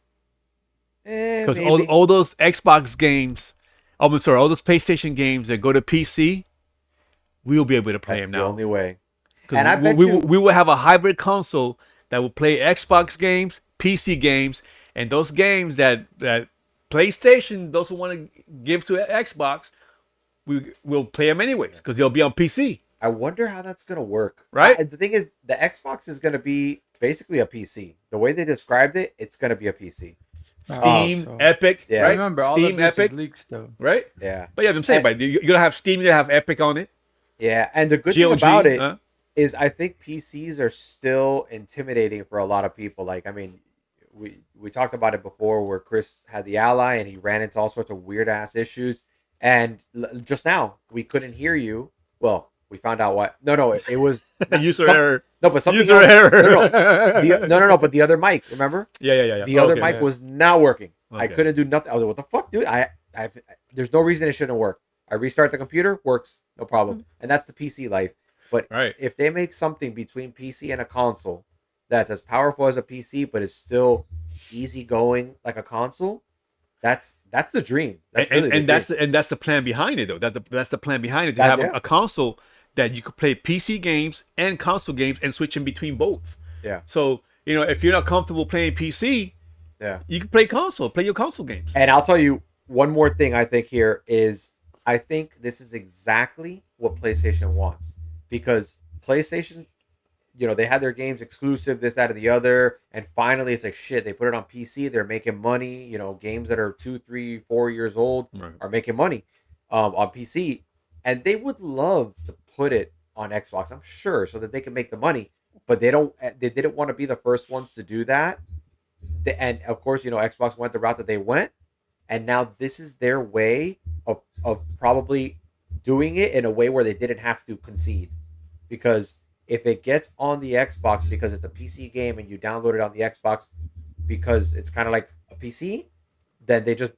Because Maybe. all those Xbox games, I'm sorry, all those PlayStation games that go to PC, we will be able to play That's them the now. only way. 'Cause And I bet we, you- we will have a hybrid console that will play Xbox games, PC games, and those games that PlayStation doesn't want to give to Xbox, we will play them anyways because they'll be on PC. I wonder how that's gonna work. Right? The thing is, the Xbox is gonna be basically a PC. The way they described it, it's gonna be a PC. Steam, so- Epic, Yeah. right? Remember, all Steam, of this Epic, is leaks though. right? Yeah, But yeah, I'm saying, And- but you're gonna have Steam, you're gonna have Epic on it. yeah. And the good GOG, thing about it huh? is, I think PCs are still intimidating for a lot of people. Like, I mean, we talked about it before, where Chris had the Ally and he ran into all sorts of weird ass issues. And just now, we couldn't hear you. Well, we found out what. No, it was User some- error. no, but something User else. error. No. But the other mic, remember? Yeah. The other Okay. mic was not working. I Okay. couldn't do nothing. I was like, "What the fuck, dude? There's no reason it shouldn't work." I restart the computer, works, no problem. And that's the PC life. But Right. if they make something between PC and a console that's as powerful as a PC, but is still easygoing like a console, That's the dream. That's and, really and the that's dream. that's the plan behind it, though. That's the plan behind it, to That- have yeah. a console that you could play PC games and console games and switch in between both. Yeah. So if you're not comfortable playing PC, Yeah. you can play console. Play your console games. And I'll tell you one more thing I think here is I think this is exactly what PlayStation wants. Because PlayStation, they had their games exclusive, this, that, or the other, and finally it's like shit, they put it on PC, they're making money, games that are 2, 3, 4 years old Right. are making money on PC. And they would love to put it on Xbox, I'm sure, so that they can make the money. But they didn't want to be the first ones to do that. And of course, Xbox went the route that they went, and now this is their way of probably doing it in a way where they didn't have to concede. Because if it gets on the Xbox because it's a PC game and you download it on the Xbox because it's kind of like a PC, then they just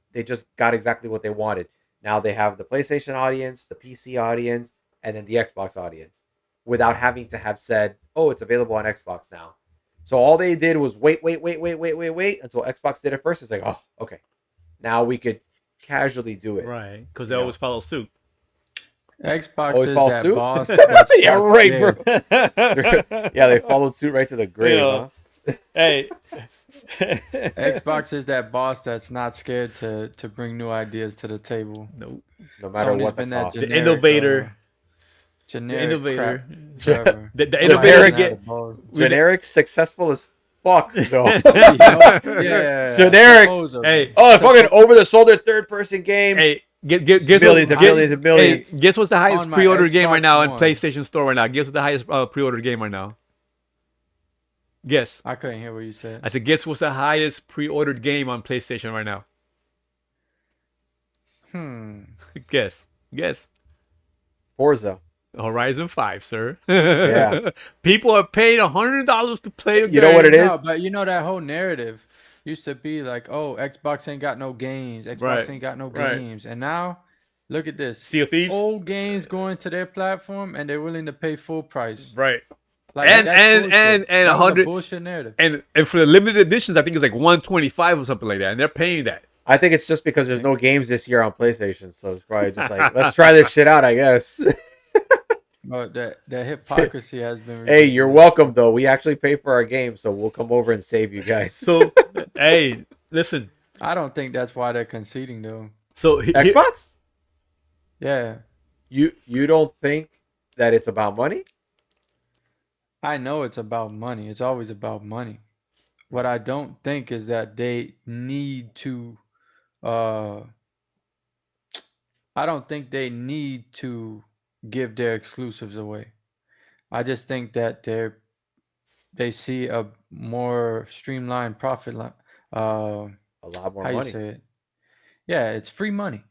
got exactly what they wanted. Now they have the PlayStation audience, the PC audience, and then the Xbox audience, without having to have said, "Oh, it's available on Xbox now." So all they did was wait until Xbox did it first. It's like, oh, okay, now we could casually do it. Right, because they always follow suit. Xbox Always is follow that suit? boss. Yeah, right, yeah. bro. Yeah, they followed suit right to the grave. Yeah. Huh? Hey. Xbox is that boss that's not scared to bring new ideas to the table. No. No matter Sony's what the been that cost. The generic, innovator. generic innovator. crap forever. The Generic innovator get- get. Generic successful as fuck. though. Yeah. Generic. supposedly. Hey. Oh, fucking over the shoulder third person games. Hey, guess Millions what, and millions and millions. Hey, guess what's the highest On my pre-ordered game right Xbox now in One. PlayStation Store right now? Guess what's the highest pre-ordered game right now? Guess. I couldn't hear what you said. I said, guess what's the highest pre-ordered game on PlayStation right now? Guess. Forza. Horizon 5, sir. Yeah. People are paying $100 to play a game. You know what it is? No, but that whole narrative used to be like, oh, Xbox ain't got no games. Xbox Right. ain't got no Right. games. And now, look at this. Sea of Thieves? Old games going to their platform and they're willing to pay full price. Right. Like, And- that's and- bullshit. and That was a 100 bullshit narrative. And for the limited editions, I think it's like 125 or something like that. And they're paying that. I think it's just because there's no games this year on PlayStation, so it's probably just like, let's try this shit out, I guess. But the hypocrisy has been. Hey, you're welcome though. We actually pay for our games, so we'll come over and save you guys. So, hey, listen. I don't think that's why they're conceding though. So Xbox? Yeah, You don't think that it's about money? I know it's about money. It's always about money. What I don't think is that they need to. I don't think they need to give their exclusives away. I just think that they see a more streamlined profit line. A lot more How you money. say it? Yeah, it's free money.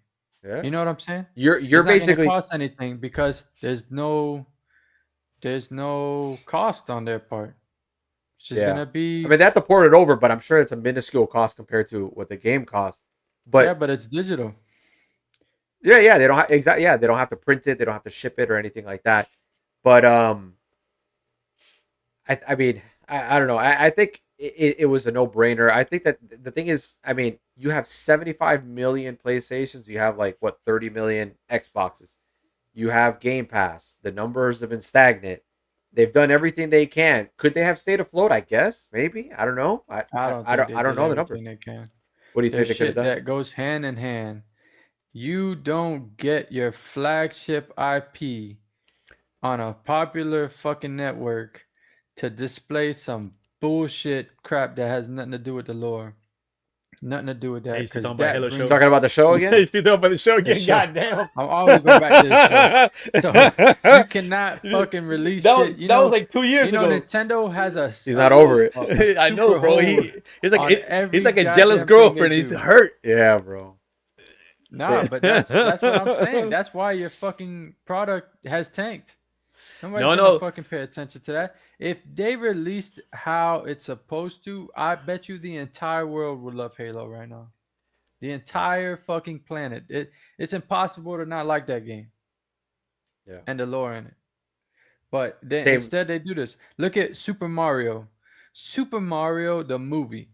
Yeah. You know what I'm saying? You're It's not gonna basically cost anything because there's no cost on their part. It's just Yeah. gonna be I mean, they have to port it over, but I'm sure it's a minuscule cost compared to what the game costs. But yeah, but it's digital. yeah, they don't exactly. Yeah, they don't have to print it. They don't have to ship it or anything like that. But I mean, I don't know. I think it was a no brainer. I think that the thing is, I mean, you have 75 million PlayStations. You have like what 30 million Xboxes. You have Game Pass. The numbers have been stagnant. They've done everything they can. Could they have stayed afloat? I guess maybe. I don't know. I don't know the number. They can. What do you think There's they could have shit done? that goes hand in hand. You don't get your flagship IP on a popular fucking network to display some bullshit crap that has nothing to do with the lore. Nothing to do with that. Hey, you still 'cause talking about that Halo brings- shows? Talking about the show again? You still talking about the show again? show. Goddamn. I'm always going back to the show. So you cannot fucking release shit. That was like 2 years you know, ago. Nintendo has a. He's not over it. I know, bro. He's on like every a goddamn jealous thing girlfriend. they He's do. hurt. Yeah, bro. Nah, but that's what I'm saying. That's why your fucking product has tanked. Nobody's gonna fucking pay attention to that. If they released how it's supposed to, I bet you the entire world would love Halo right now. The entire fucking planet. It's impossible to not like that game. Yeah. And the lore in it. But then Same. instead they do this. Look at Super Mario. Super Mario the movie.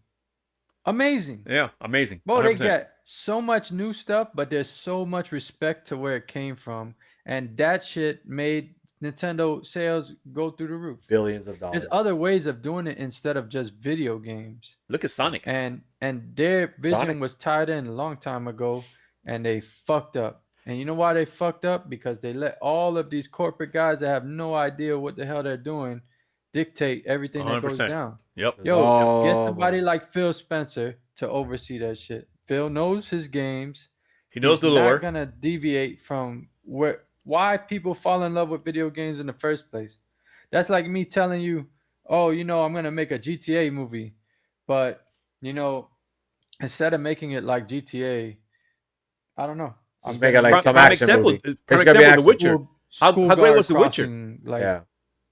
Amazing. Yeah, amazing. Bro, they 100%. get so much new stuff, but there's so much respect to where it came from, and that shit made Nintendo sales go through the roof. Billions of There's dollars. other ways of doing it instead of just video games. Look at Sonic. And their vision Sonic. was tied in a long time ago, and they fucked up. And you know why they fucked up? Because they let all of these corporate guys that have no idea what the hell they're doing dictate everything that goes 100%. down. Yep. Yo, get Oh, somebody man. like Phil Spencer to oversee that shit. Phil knows his games. He knows the He's lore. not gonna deviate from why people fall in love with video games in the first place. That's like me telling you, oh, I'm gonna make a GTA movie, but instead of making it like GTA, I don't know. Just make it like some Prime action example, movie. prime It's gonna be example, The action. Witcher. How great was The Witcher? Yeah,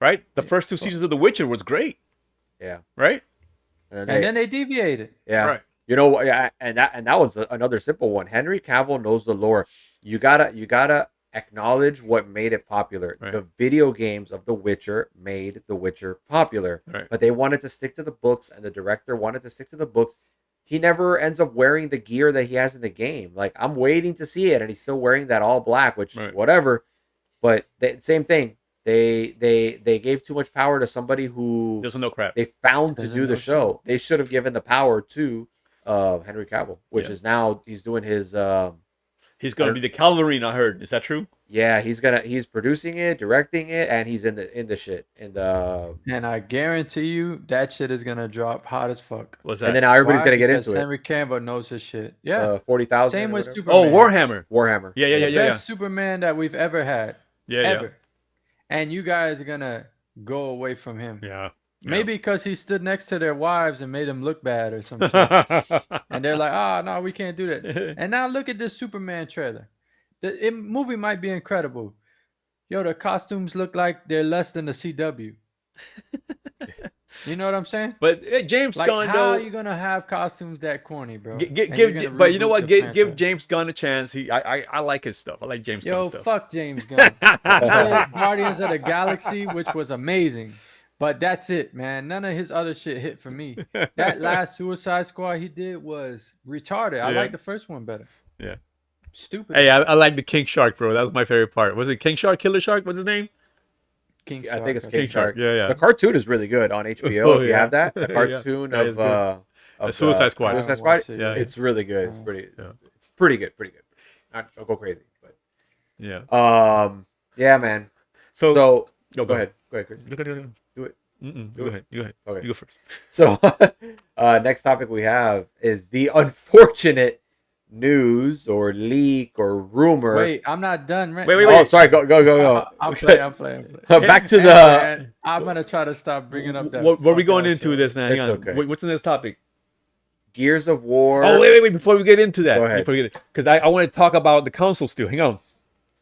Right? The first 2 seasons of The Witcher was great. yeah. Right? And And then they deviated. yeah. Right. You know what? Yeah, and that was another simple one. Henry Cavill knows the lore. You gotta acknowledge what made it popular. Right. The video games of The Witcher made The Witcher popular, Right. but they wanted to stick to the books, and the director wanted to stick to the books. He never ends up wearing the gear that he has in the game. Like, I'm waiting to see it, and he's still wearing that all black, which Right. whatever. But same thing. They gave too much power to somebody who Doesn't know crap. they found to Doesn't do the know show. They should have given the power to Henry Cavill, which Yeah. is now he's doing his He's going to be the Calvary, I heard. Is that true? he's producing it, directing it, and he's in the shit in the And I guarantee you that shit is gonna drop hot as fuck. What's that? and then now everybody's Why? gonna get Because into it. Henry Cavill knows his shit. Yeah. 40,000. Same or with whatever. Superman. Warhammer. Warhammer. Yeah, yeah, yeah, The yeah. best Superman that we've ever had. Yeah, Ever. And you guys are gonna go away from him. yeah. Maybe because he stood next to their wives and made them look bad or some shit. And they're like, no, we can't do that. And now look at this Superman trailer. The movie might be incredible. Yo, the costumes look like they're less than the CW. You know what I'm saying? But James Like, Gunn, how though, are you gonna have costumes that corny, bro? And give, you're gonna but you know reboot what? the Give franchise? James Gunn a chance. I like his stuff. I like James Yo, Gunn stuff. fuck James Gunn. He did Guardians of the Galaxy, which was amazing. But that's it, man. None of his other shit hit for me. That last Suicide Squad he did was retarded. I Yeah. like the first one better. Yeah. Stupid. Hey, I like the King Shark, bro. That was my favorite part. Was it King Shark, Killer Shark? What's his name? King I think it's Shark. King Shark. Yeah, yeah. The cartoon is really good on HBO. Oh, You yeah. have that? The Yeah. cartoon That is of Suicide Squad. I Suicide haven't Squad. watched it Yeah. yet. It's really good. It's Yeah. it's pretty good. Pretty good. Not don't go crazy, but Yeah. yeah, man. So, So yo, go ahead, Chris. Go ahead. Do it. Go ahead. You go ahead. Okay. You go first. So next topic we have is the unfortunate news or leak or rumor. Wait, I'm not done. Right? Wait. Oh, sorry. Go. I'll play. Back to Hey, the. man, I'm gonna try to stop bringing up that. What are we fuck going ass into show. this now? Hang It's on. okay. What's the next topic? Gears of War. Oh, wait. Before we get into that, Go ahead. Because I want to talk about the console still. Hang on.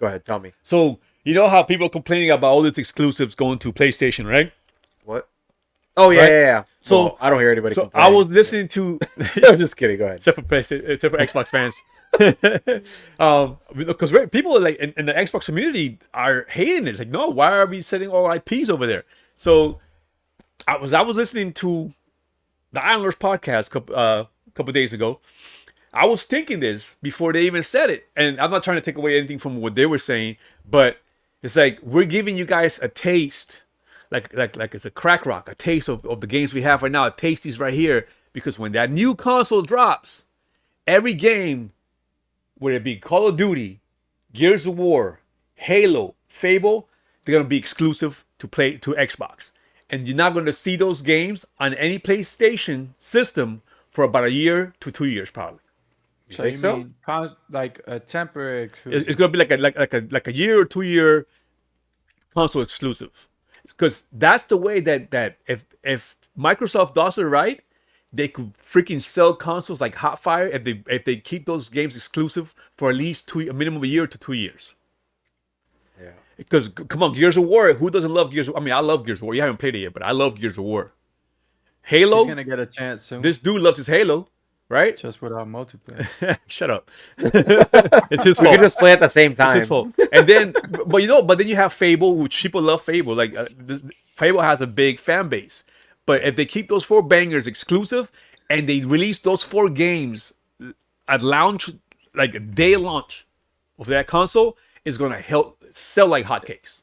Go ahead. Tell me. So, you know how people are complaining about all these exclusives going to PlayStation, right? What? Oh yeah, Right? yeah. So- Well, I don't hear anybody. So, I complaining. was listening to. I'm just kidding. Go ahead. except for PlayStation, except for Xbox fans. Because people are like in the Xbox community are hating it. It's like, no, why are we setting all IPs over there? So I was listening to the Islanders podcast a couple days ago. I was thinking this before they even said it, and I'm not trying to take away anything from what they were saying, but it's like we're giving you guys a taste, like it's a crack rock, a taste of the games we have right now. A taste is right here because when that new console drops, every game, whether it be Call of Duty, Gears of War, Halo, Fable, they're gonna be exclusive to Xbox, and you're not gonna see those games on any PlayStation system for about a year to 2 years probably. So think you so? mean like a temporary It's exclusive? gonna be like a year or 2 year console exclusive, because that's the way that if Microsoft does it right, they could freaking sell consoles like hot fire if they keep those games exclusive for at least a minimum of a year to 2 years. Yeah. Because come on, Gears of War, who doesn't love Gears of War? I mean, I love Gears of War. You haven't played it yet, but I love Gears of War. Halo, He's gonna get a chance soon. this dude loves his Halo, right? Just without multiplayer. Shut up. It's his We fault. can just play at the same time. It's his fault. And then, but then you have Fable, which people love Fable. Like Fable has a big fan base. But if they keep those 4 bangers exclusive and they release those 4 games at launch, like day launch of that console, is gonna help sell like hotcakes.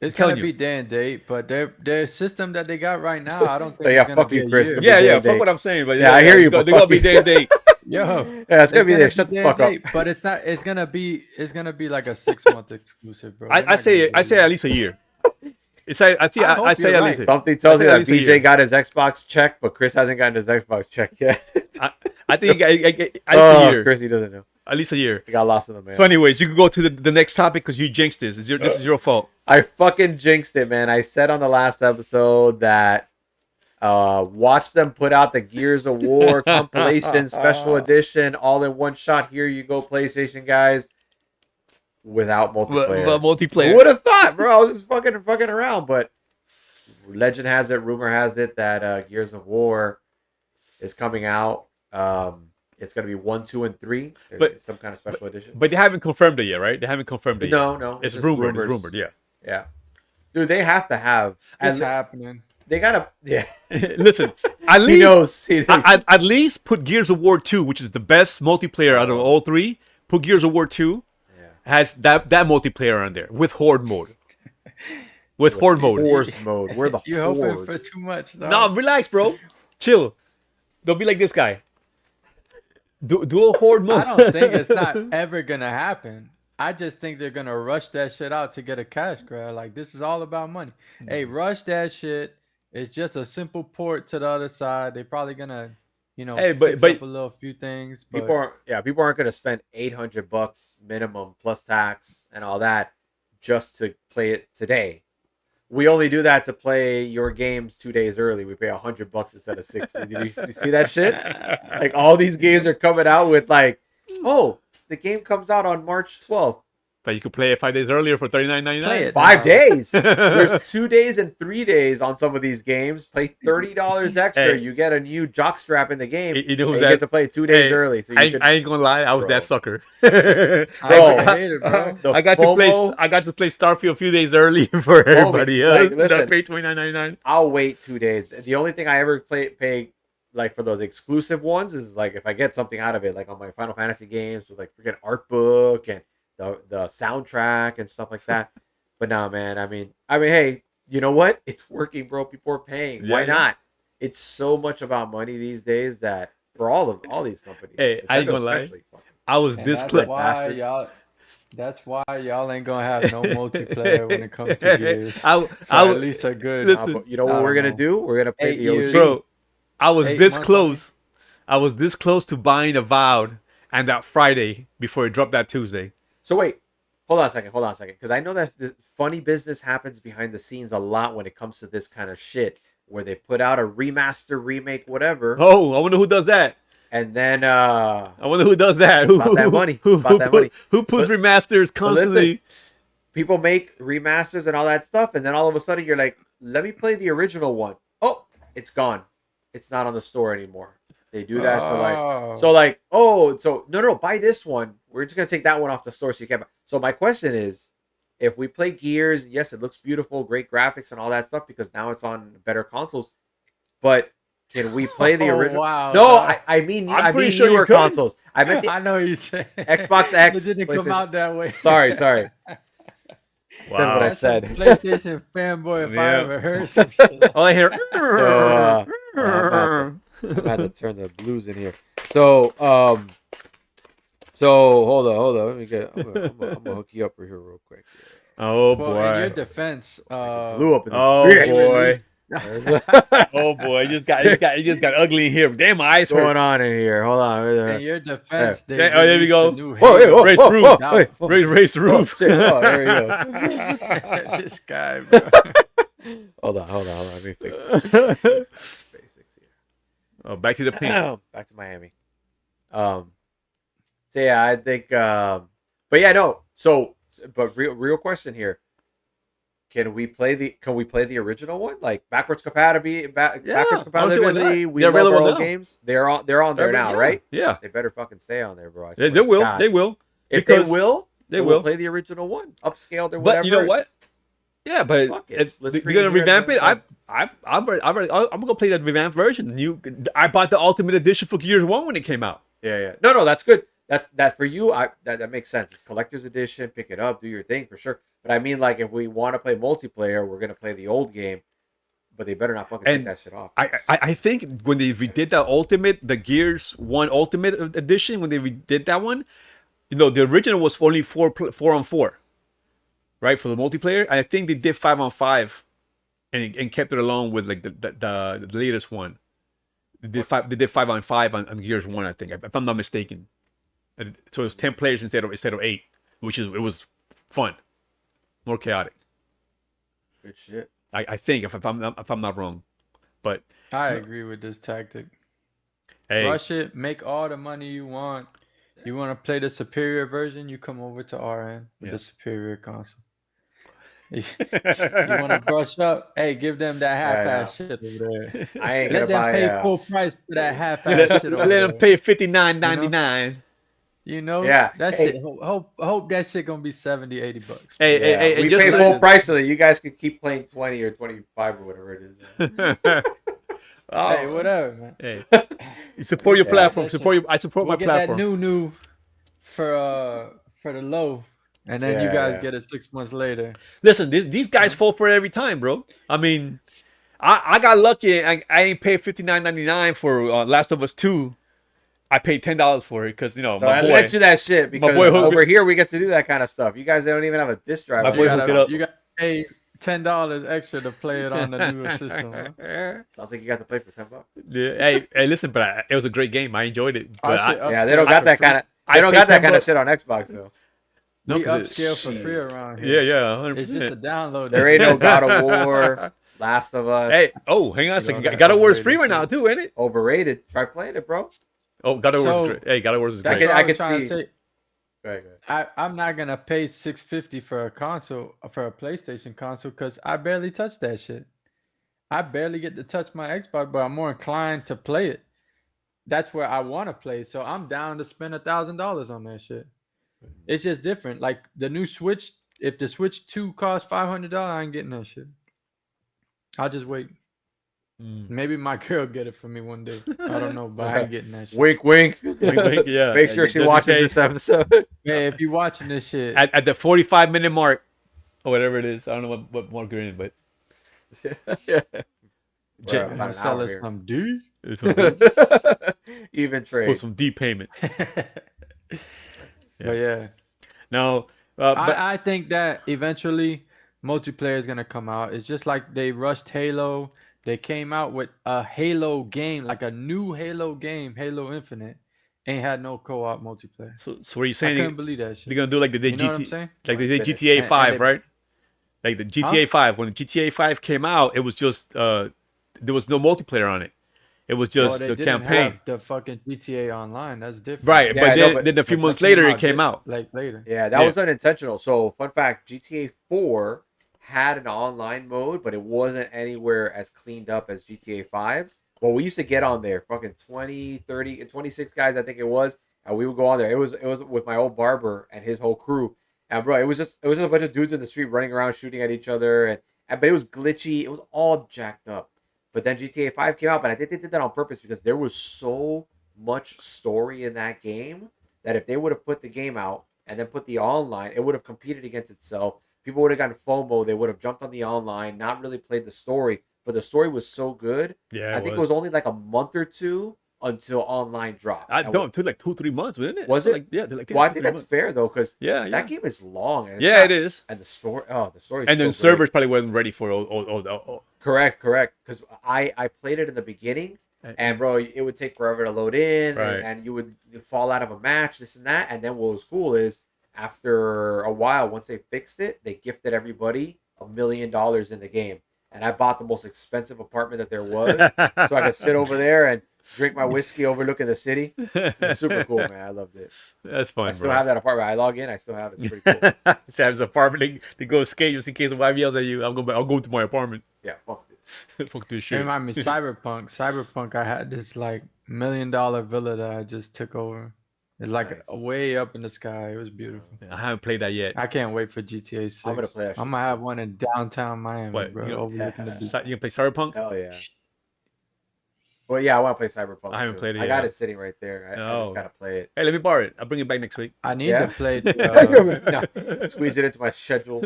It's telling gonna you. be day and date, but their system that they got right now, I don't think Yeah, it's gonna fuck be you, a Chris. year. It'll be Yeah, day yeah. and Fuck date. what I'm saying, but Yeah, I hear you, They're but gonna fuck be you. day and date. Yo, Yeah, it's gonna be there. be Shut the day fuck and up. date, but it's not. It's gonna be like a 6-month exclusive, bro. They're I not gonna say do I say it. at least a year. It's I see I I hope say you're at right. least. Something tells I me think at that least a BJ year. got his Xbox check, but Chris hasn't gotten his Xbox check yet. I think at least a Oh, year. Chris, he doesn't know. At least a year. He got lost in the mail. So, anyways, you can go to the next topic because you jinxed this. This is your fault. I fucking jinxed it, man. I said on the last episode that watch them put out the Gears of War compilation special edition all in one shot. Here you go, PlayStation guys. Without multiplayer. But multiplayer. Who would have thought, bro? I was just fucking around, but legend has it, rumor has it that Gears of War is coming out. It's gonna be 1, 2, and 3. But some kind of special edition. But they haven't confirmed it yet, right? They haven't confirmed it yet. No, It's just rumored. rumors. It's rumored. Yeah. Yeah, dude, they have to have. It's happening. They gotta. Yeah, Listen, at he least knows. He knows. at least put Gears of War 2, which is the best multiplayer out of all three. Put Gears of War 2 has that multiplayer on there with Horde mode. With Horde mode. Force mode. We're the You're hoping hordes. for too much. Dog. No, relax, bro. Chill. Don't be like this guy. Do a Horde mode. I don't think it's not ever gonna happen. I just think they're gonna rush that shit out to get a cash grab. Like this is all about money. Hey, rush that shit. It's just a simple port to the other side. They're probably gonna, Hey, fix up a few things. But People aren't gonna spend $800 minimum plus tax and all that just to play it today. We only do that to play your games 2 days early. We pay $100 instead of 60. Did you see that shit? Like all these games are coming out with like, oh, the game comes out on March 12th. But you could play it 5 days earlier for $39.99. Play it. 5 days. There's 2 days and 3 days on some of these games. Play $30 extra. Hey. You get a new jockstrap in the game. You know who and that- you get to play 2 days Hey, early. So you I ain't gonna lie, I was Bro. that sucker. I Bro. hate it, bro. The I got to play Starfield a few days early for everybody else. like, listen. That paid $29.99. I'll wait 2 days. The only thing I ever pay like for those exclusive ones is like if I get something out of it, like on my Final Fantasy games with like freaking art book and the soundtrack and stuff like that. But nah, man. I mean, hey, you know what? It's working, bro. People are paying. Yeah, Why yeah. not? It's so much about money these days that for all these companies. Hey, I ain't Nintendo gonna lie. especially, fucking- I was And this that's close. why bastards. y'all. That's why y'all ain't gonna have no multiplayer when it comes to Gears. I For w- at least a good. Listen, but you know what I we're don't gonna know. do? We're gonna play 8 the OG. years. Bro, I was 8 this months, close. I was this close to buying Avowed and that Friday before it dropped that Tuesday. So wait, hold on a second, because I know that this funny business happens behind the scenes a lot when it comes to this kind of shit, where they put out a remaster, remake, whatever, Oh, I wonder who does that. and then I wonder who does that. About that money. About that money. Who puts But- remasters constantly? people make remasters and all that stuff, and then all of a sudden you're like, let me play the original one. Oh, it's gone. It's not on the store anymore. They do that to like, no, buy this one. We're just gonna take that one off the store so you can't buy. So my question is, if we play Gears, yes, it looks beautiful, great graphics and all that stuff because now it's on better consoles. But can we play the original? Wow, No, dog. I mean pretty sure you newer could. consoles. I meant the I know you said Xbox X. It didn't come PlayStation- out that way. Sorry. Said what I That's a said. PlayStation fanboy if I Yeah. ever heard some shit. All I hear. I'm about to turn the blues in here. So hold on. Let me get. I'm gonna hook you up here real quick. Oh Well, in your boy. defense, Blew up in this Oh bitch. boy. Oh boy. You just got ugly in here. Damn, my eyes What's going hurt. on in here? Hold on. in your defense, they Yeah, oh, there we released go. the new Whoa, Halo. Race whoa, roof. whoa, wait, whoa. Race the Oh, roof. shit. Oh, there we go. This guy, bro. Hold on. Let me fix basics here. Oh, back to the pink. Back to Miami. So yeah, I think. But yeah, no. So, but real question here. Can we play the original one? Like backwards compatibility, backwards I don't see why compatibility. not. We They're love our available old now. games. They're on there now, Yeah, right? Yeah. They better fucking stay on there, bro. I They swear to will. God. They will. If Because they will, they then will. we'll play the original one, upscaled or whatever. But you know what? Yeah, but Fuck it. Let's you're bring gonna it here revamp and it. then- I'm gonna play that revamped version. I bought the Ultimate Edition for Gears 1 when it came out. Yeah. No, that's good. That for you, that makes sense. It's collector's edition. Pick it up, do your thing for sure. But I mean, like, if we want to play multiplayer, we're gonna play the old game, but they better not fucking take And that shit off. I think when they redid that Ultimate, the Gears 1 Ultimate edition, when they redid that one, the original was only 4-on-4, right, for the multiplayer. And I think they did 5-on-5 and kept it alone with like the latest one. They did 5-on-5 on Gears 1, I think, if I'm not mistaken. And so it was 10 players instead of 8, it was fun, more chaotic. Good shit. I think if I'm not wrong, but I agree with this tactic. hey, Rush it, make all the money you want. You want to play the superior version, you come over to RN with the superior console. You want to brush up? Hey, give them that half-ass shit over there. I ain't Let gonna them buy pay full price for that half-ass let shit over them there. pay $59.99. That Hey. shit. Hope that shit gonna be $70-$80. Hey, we and just pay like- full price so that you guys can keep playing 20 or 25 or whatever it is. Oh, Hey, whatever, man. hey, you support your platform. that shit. I support We'll my get platform. that new for the low, and then you guys get it 6 months later. Listen, these guys fall for it every time, bro. I mean, I got lucky. I ain't paid $59.99 for Last of Us 2. I paid $10 for it because So my I boy. let you that shit because boy hooked over here we get to do that kind of stuff. You guys don't even have a disc drive. My on boy your hooked it console. up. You got to pay $10 extra to play it on the newer system. Huh? Sounds like you got to play for $10. Yeah, hey, listen, but it was a great game. I enjoyed it. But Yeah, they don't got that kind of. They don't paid got that $10 kind of shit on Xbox though. No, we 'cause upscale for free around here. yeah, 100%. It's just a download. There ain't no God of War, Last of Us. Hey, hang on a You second. know, that God of War is free overrated right now shit. too, ain't it? Overrated. Try playing it, bro. Oh, God of War So- is great. Hey, God of War is I great. can trying to see. say, Go ahead. I'm not gonna pay $650 for a console, for a PlayStation console, because I barely touch that shit. I barely get to touch my Xbox, but I'm more inclined to play it. That's where I want to play, so I'm down to spend $1,000 on that shit. It's just different. Like the new Switch, if the Switch 2 costs $500, I ain't getting that shit. I'll just wait. Maybe my girl get it for me one day. I don't know, but I ain't getting that shit. Wink, wink. Wink, wink, yeah. Make sure she Just in watches case. this episode. Hey, if you watching this shit, At the 45-minute mark, or whatever it is. I don't know what mark you're in, but Yeah. J- We're I'm about gonna an sell hour us here. some D. it's some, Even with trade. some deep payments. But yeah, Now, but I think that eventually multiplayer is gonna come out. It's just like they rushed Halo. They came out with a Halo game, like a new Halo game, Halo Infinite. Ain't had no co-op multiplayer. so what are you I saying? couldn't believe that They're shit. gonna do like they did You know what I'm GTA, saying? like they did Finished. GTA And 5, they- right? Like the GTA 5. When the GTA 5 came out, it was just there was no multiplayer on it. It was Well, just they the didn't campaign, have the fucking GTA Online. That's different. right? Yeah, but I know, then, but- then a few But months that later, it came out. like later. Yeah, that Yeah. was unintentional. So, fun fact, GTA 4 had an online mode, but it wasn't anywhere as cleaned up as GTA 5's. Well, we used to get on there, fucking 20, 30, 26 guys, I think it was, and we would go on there. It was with my old barber and his whole crew. And bro, it was just a bunch of dudes in the street running around shooting at each other, and but it was glitchy. It was all jacked up. But then GTA 5 came out, but I think they did that on purpose because there was so much story in that game that if they would have put the game out and then put the online, it would have competed against itself. People would have gotten FOMO. They would have jumped on the online, not really played the story. But the story was so good. Yeah, I think it was only like a month or two until online dropped. I And don't. It took like 2-3 months, wasn't it? Was it? Like like Well, I 2-3 think that's months. fair though, because Yeah, that game is long. And it's yeah, not- it is. And the story, the story. And then servers probably wasn't ready for all. Correct. Because I played it in the beginning, and bro, it would take forever to load in, Right. and you would fall out of a match, this and that. And then what was cool is after a while, once they fixed it, they gifted everybody $1 million in the game, and I bought the most expensive apartment that there was, so I could sit over there and drink my whiskey overlooking the city. It was super cool, man. I loved it. That's fun, I still bro. have that apartment. I log in, I still have it. It's pretty cool. Sam's apartment. They go skate just in case the wife yells at you. I'll go to my apartment. Yeah, fuck this. Fuck this It shit. remind me of Cyberpunk. I had this like $1 million villa that I just took over. It's like Nice. way up in the sky. It was beautiful. I haven't played that yet. I can't wait for GTA 6. I'm gonna play that shit I'm gonna have one in downtown Miami, What, bro. you know- Overlooking the beach. You gonna play Cyberpunk? Hell yeah. Well, yeah, I want to play Cyberpunk. I haven't soon. played it I got yet. it sitting right there. I just Oh. gotta play it. Hey, let me borrow it. I'll bring it back next week. I need Yeah, to play. no, squeeze it into my schedule.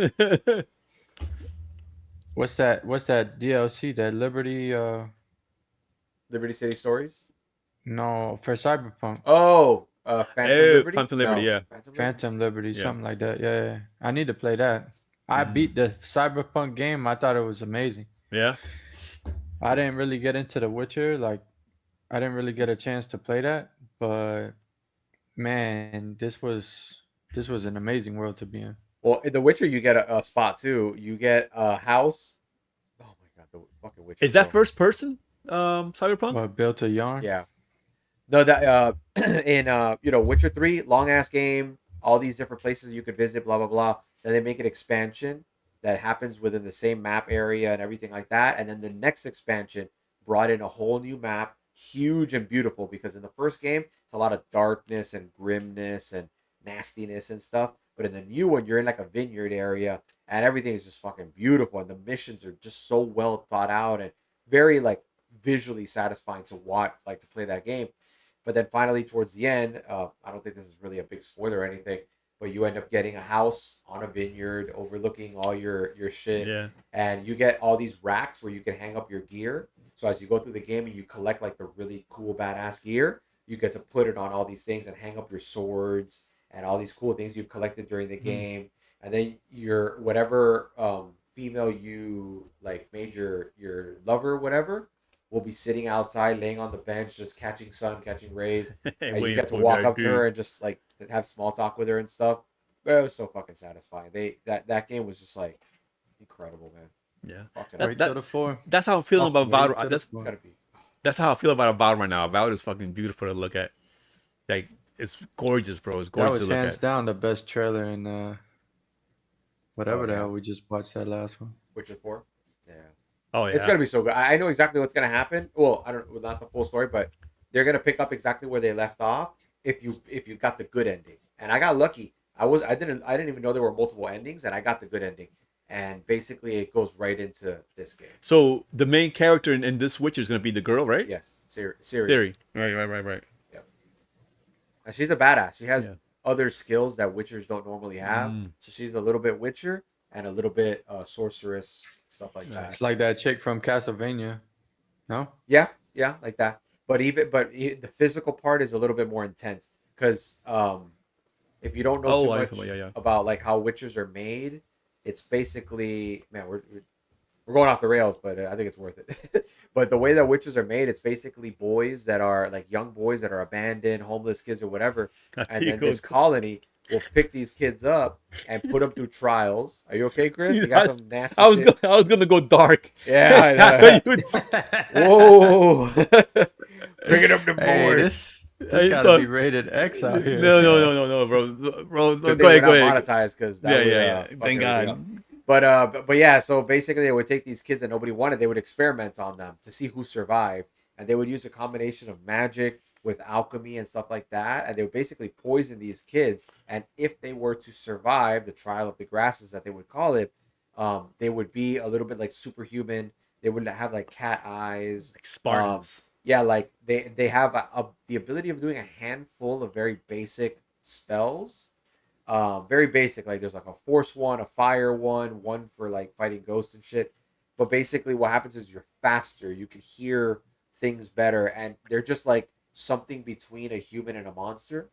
What's that? What's that DLC? That Liberty? Liberty City Stories. No, for Cyberpunk. Oh, Phantom Liberty. Phantom Liberty, No, yeah. Phantom Liberty. Phantom Liberty, Yeah. something like that. Yeah, yeah. I need to play that. I beat the Cyberpunk game. I thought it was amazing. Yeah. I didn't really get into The Witcher. Like, I didn't really get a chance to play that. But man, this was an amazing world to be in. Well, in The Witcher, you get a spot too. You get a house. Oh my god, the fucking Witcher. Is that bro. first person? Cyberpunk? But built a yarn. Yeah. No, that in Witcher 3, long ass game, all these different places you could visit, blah blah blah. Then they make an expansion that happens within the same map area and everything like that. And then the next expansion brought in a whole new map, huge and beautiful, because in the first game it's a lot of darkness and grimness and nastiness and stuff. But in the new one, you're in like a vineyard area and everything is just fucking beautiful. And the missions are just so well thought out and very like visually satisfying to watch, like to play that game. But then finally, towards the end, I don't think this is really a big spoiler or anything, but you end up getting a house on a vineyard overlooking all your shit, Yeah. and you get all these racks where you can hang up your gear. So as you go through the game and you collect like the really cool badass gear, you get to put it on all these things and hang up your swords and all these cool things you've collected during the game. And then your whatever female you like made your lover or whatever will be sitting outside, laying on the bench, just catching sun, catching rays, and you Waiting get to for walk that up to dude. her and just like have small talk with her and stuff. But it was so fucking satisfying. That game was just like incredible, man. Yeah. Fucking That- Wait that- till the 4. That's how I'm feeling about Wait Valorant. till the That's 4. it's gotta be. that's how I feel about Valorant right now. Valorant is fucking beautiful to look at. Like it's gorgeous, bro. It's That gorgeous was to look hands at. down the best trailer in whatever Oh, the yeah. hell we just watched that last one. Witcher 4. Yeah. Oh yeah. It's gonna be so good. I know exactly what's gonna happen. Well, I don't, well, not the full story, but they're gonna pick up exactly where they left off if you got the good ending. And I got lucky. I didn't even know there were multiple endings, and I got the good ending. And basically, it goes right into this game. So the main character in this Witcher is gonna be the girl, right? Yes, Siri. Siri. Right. And she's a badass. She has Yeah. other skills that Witchers don't normally have. Mm. So she's a little bit Witcher and a little bit sorceress, stuff like that. It's like that chick from Castlevania. No? Yeah, like that. But the physical part is a little bit more intense because if you don't know Oh, too I much see. Yeah. about like how Witchers are made, it's basically, man, we're going off the rails, but I think it's worth it. But the way that witches are made, it's basically boys that are like young boys that are abandoned, homeless kids or whatever, and then this colony will pick these kids up and put them through trials. Are you okay, Chris? You got some nasty. I was shit? I was gonna go dark. Yeah, I know. thought you would- Whoa! Bring it up to board. Hey, this Hey, gotta so- be rated X out here. No, bro. Good Go thing ahead. we're not monetized because Yeah. fuck Thank everything God. up. But yeah, so basically they would take these kids that nobody wanted, they would experiment on them to see who survived, and they would use a combination of magic with alchemy and stuff like that, and they would basically poison these kids, and if they were to survive the trial of the grasses that they would call it, they would be a little bit like superhuman. They would have like cat eyes, Like Spartans. yeah, like they have the ability of doing a handful of very basic spells. Very basic, like there's like a force one, a fire one for like fighting ghosts and shit. But basically what happens is you're faster, you can hear things better, and they're just like something between a human and a monster.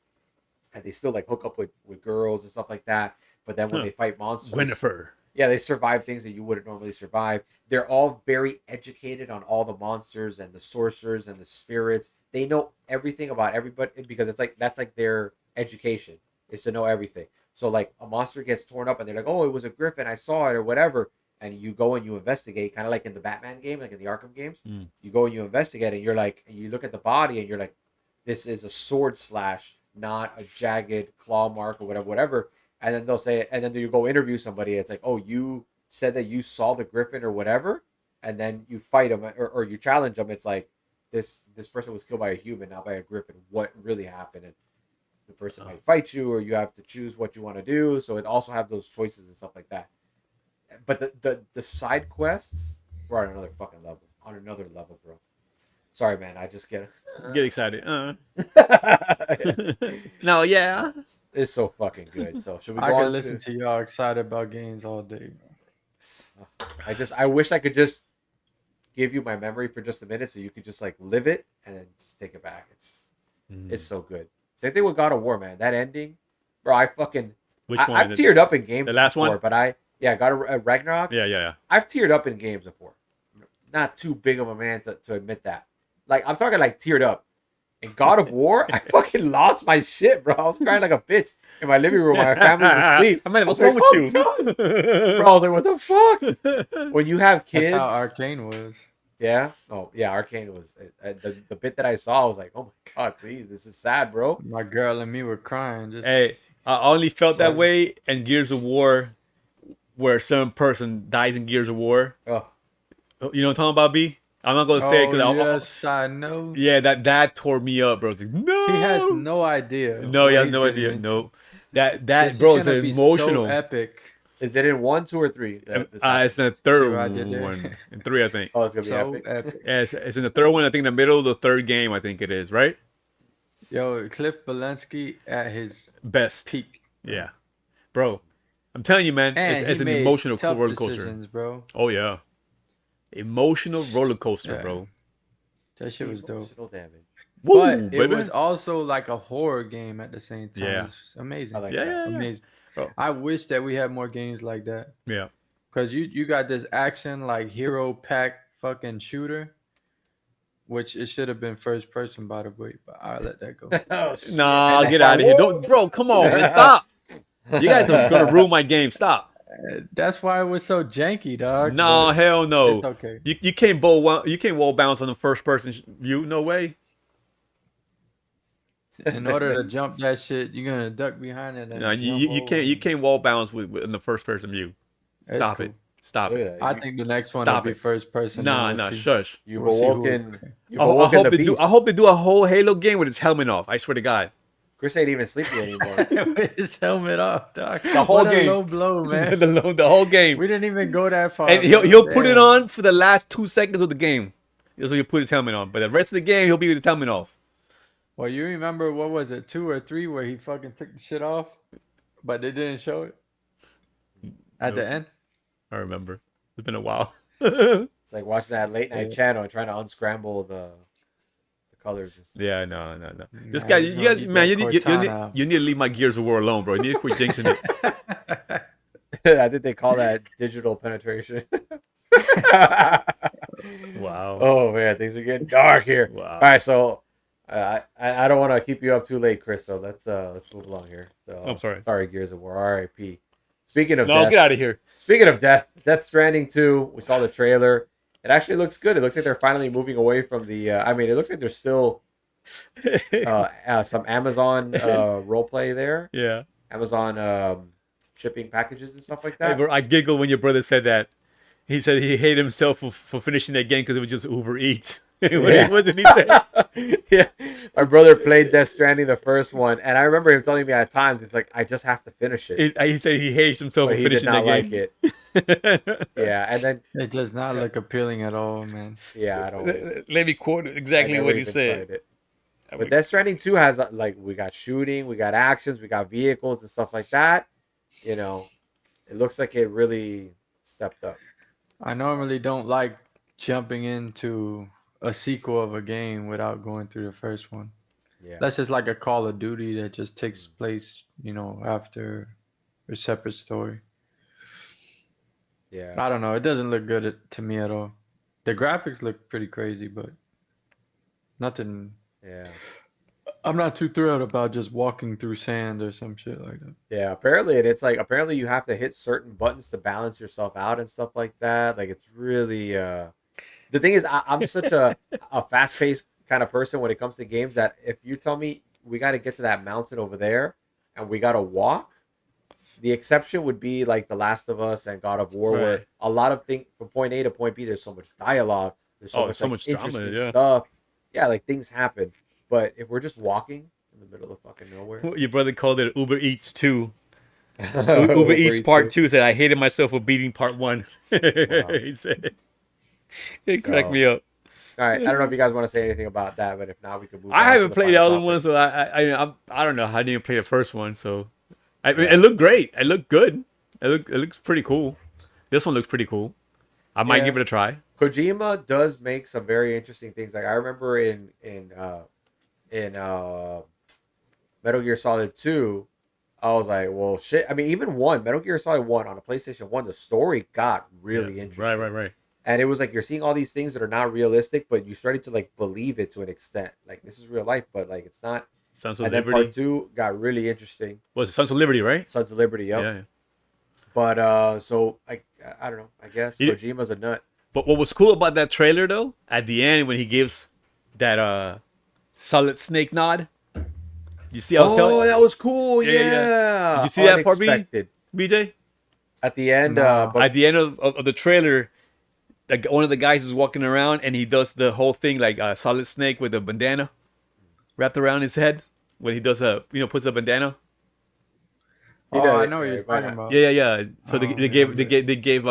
And they still like hook up with girls and stuff like that. But then when they fight monsters, Gwynnifer. yeah, they survive things that you wouldn't normally survive. They're all very educated on all the monsters and the sorcerers and the spirits. They know everything about everybody because it's like that's like their education is to know everything. So like a monster gets torn up and they're like, oh, it was a griffin, I saw it or whatever. And you go and you investigate, kind of like in the Batman game, like in the Arkham games. You go and you investigate and you're like, and you look at the body and you're like, this is a sword slash, not a jagged claw mark or whatever. And then they'll say, and then you go interview somebody. It's like, oh, you said that you saw the griffin or whatever, and then you fight them or you challenge them. It's like this person was killed by a human, not by a griffin. What really happened? And the person might fight you, or you have to choose what you want to do. So it also have those choices and stuff like that. But the side quests were on another fucking level, bro. Sorry, man. I just get. Get excited. No, yeah. It's so fucking good. So should we I go could on listen to y'all excited about games all day, bro. I wish I could just give you my memory for just a minute so you could just like live it and then just take it back. It's so good. Same thing with God of War, man. That ending, bro. I've Which one? I've teared up in games. The last before, one? but God of Ragnarok. Yeah. I've teared up in games before. Not too big of a man to admit that. Like I'm talking like teared up. In God of War, I fucking lost my shit, bro. I was crying like a bitch in my living room while my family was asleep. I mean, what's I wrong was with like, you? bro, I was like, what the fuck? When you have kids. That's how Arcane was. Yeah. Oh, yeah. Arcane was the bit that I saw. I was like, oh my god, please, this is sad, bro. My girl and me were crying. Just Hey, I only felt that way in Gears of War, where some person dies in Gears of War. Oh, You know what I'm talking about, B? I'm not gonna say it because yes, I know. yeah, that tore me up, bro. It's like, no, He has no idea. no, what he has he's no getting idea. into. No, that This is bro is gonna be emotional. So epic. is it in 1, 2, or 3? It's in the See third what I did there? one, in 3, I think. Oh, it's gonna be So epic. epic. Yeah, it's in the third one. I think in the middle of the third game. I think it is right. Yo, Cliff Belinsky at his Best. peak. Yeah, bro. I'm telling you, man. And It's he an made emotional tough roller coaster. decisions, bro. Oh yeah, emotional roller coaster, Yeah. bro. That shit was dope. Emotional damage. Woo, But it baby. was also like a horror game at the same time. Yeah. It's amazing. I like Yeah, that. yeah, yeah. Amazing. Bro. I wish that we had more games like that. Yeah. Cause you got this action like hero pack fucking shooter, which it should have been first person by the way, but I'll let that go. Oh, shit. Nah, get out of here. Don't, bro, come on, man. Stop. You guys are gonna ruin my game. Stop. That's why it was so janky, dog. No, but hell it's no. okay. You can't wall bounce on the first person view. No way. In order to jump that shit, you're gonna duck behind it. And No, you can't wall bounce with in the first person view. Stop it. Stop Look it. at that. I think the next one Stop will be it. first person. Nah, and nah, we'll see. shush. You've We'll see who- awoken. You've I awoken hope the they do. beast. I hope they do a whole Halo game with his helmet off. I swear to God. Chris ain't even sleepy anymore. With his helmet off, dog. The whole What game. a low blow, man. the whole game. We didn't even go that far. And bro. he'll put it Damn. on for the last 2 seconds of the game. So he'll put his helmet on. But the rest of the game, he'll be with his helmet off. Well, you remember what was it, 2 or 3, where he fucking took the shit off, but they didn't show it at the Nope. end. I remember. It's been a while. It's like watching that late night channel and trying to unscramble the colors. And stuff. Yeah, no. This Nah, guy, he's you gonna guys, eat man, that Cortana. you need to leave my Gears of War alone, bro. You need to quit jinxing it. I think they call that digital penetration. Wow. Oh man, things are getting dark here. Wow. All right, so I don't want to keep you up too late, Chris. So let's move along here. So I'm sorry. Sorry, Gears of War. R.I.P. Speaking of No, death, get out of here. speaking of Death Stranding 2. We saw the trailer. It actually looks good. It looks like they're finally moving away from the. I mean, it looks like there's still some Amazon role play there. Yeah. Amazon shipping packages and stuff like Hey, that. bro, I giggled when your brother said that. He said he hated himself for finishing that game because it was just Uber Eats. Yeah. Wasn't he saying? Yeah, my brother played Death Stranding, the first one, and I remember him telling me at times, it's like I just have to finish it. He said he hates himself But for he did finishing not that like game. it. Yeah, and then It does not look appealing at all, man. yeah, I don't. Let me quote I exactly never what he even said. tried it. But Death Stranding 2 has like we got shooting, we got actions, we got vehicles and stuff like that. You know, it looks like it really stepped up. I normally don't like jumping into a sequel of a game without going through the first one. Yeah, That's just like a Call of Duty that just takes place, after a separate story. yeah. I don't know. It doesn't look good to me at all. The graphics look pretty crazy, but nothing. Yeah. I'm not too thrilled about just walking through sand or some shit like that. Yeah, apparently you have to hit certain buttons to balance yourself out and stuff like that. Like it's really the thing is I'm such a fast-paced kind of person when it comes to games that if you tell me we got to get to that mountain over there and we got to walk, the exception would be like The Last of Us and God of War, where Right. a lot of things from point A to point B, there's so much dialogue, there's so So much much drama, interesting yeah. stuff. Yeah, like things happen. But if we're just walking in the middle of fucking nowhere, Your brother called it Uber Eats 2. Uber Eats Part 2 said, I hated myself for beating Part 1. Wow. He said. It cracked So- me up. All right. I don't know if you guys want to say anything about that, but if not, we can move on I to haven't the played the final other topic. one, so I don't know. I didn't play the first one, so I mean, Yeah. it looked great. It looked good. It looks pretty cool. This one looks pretty cool. I might Yeah. give it a try. Kojima does make some very interesting things. Like I remember in Metal Gear Solid 2, I was like, well, shit. I mean, even Metal Gear Solid 1 on a PlayStation 1, the story got really Yeah. interesting. Right. And it was like you're seeing all these things that are not realistic, but you started to like believe it to an extent. Like this is real life, but like it's not. Sons of And then Liberty. part 2 got really interesting. Was it Sons of Liberty, right? Sons of Liberty, yep. Yeah. But so I don't know. I guess You- Kojima's a nut. But what was cool about that trailer though, at the end when he gives that Solid Snake nod, you see, I was telling that was cool. Yeah, Yeah. yeah, yeah. Did you see that part, B? Unexpected. BJ. At the end, No. but At the end of the trailer, like one of the guys is walking around and he does the whole thing like Solid Snake with a bandana wrapped around his head when he does puts a bandana. He Oh, does, I know what yeah, you're why talking not? about. Yeah. So Oh, they yeah, gave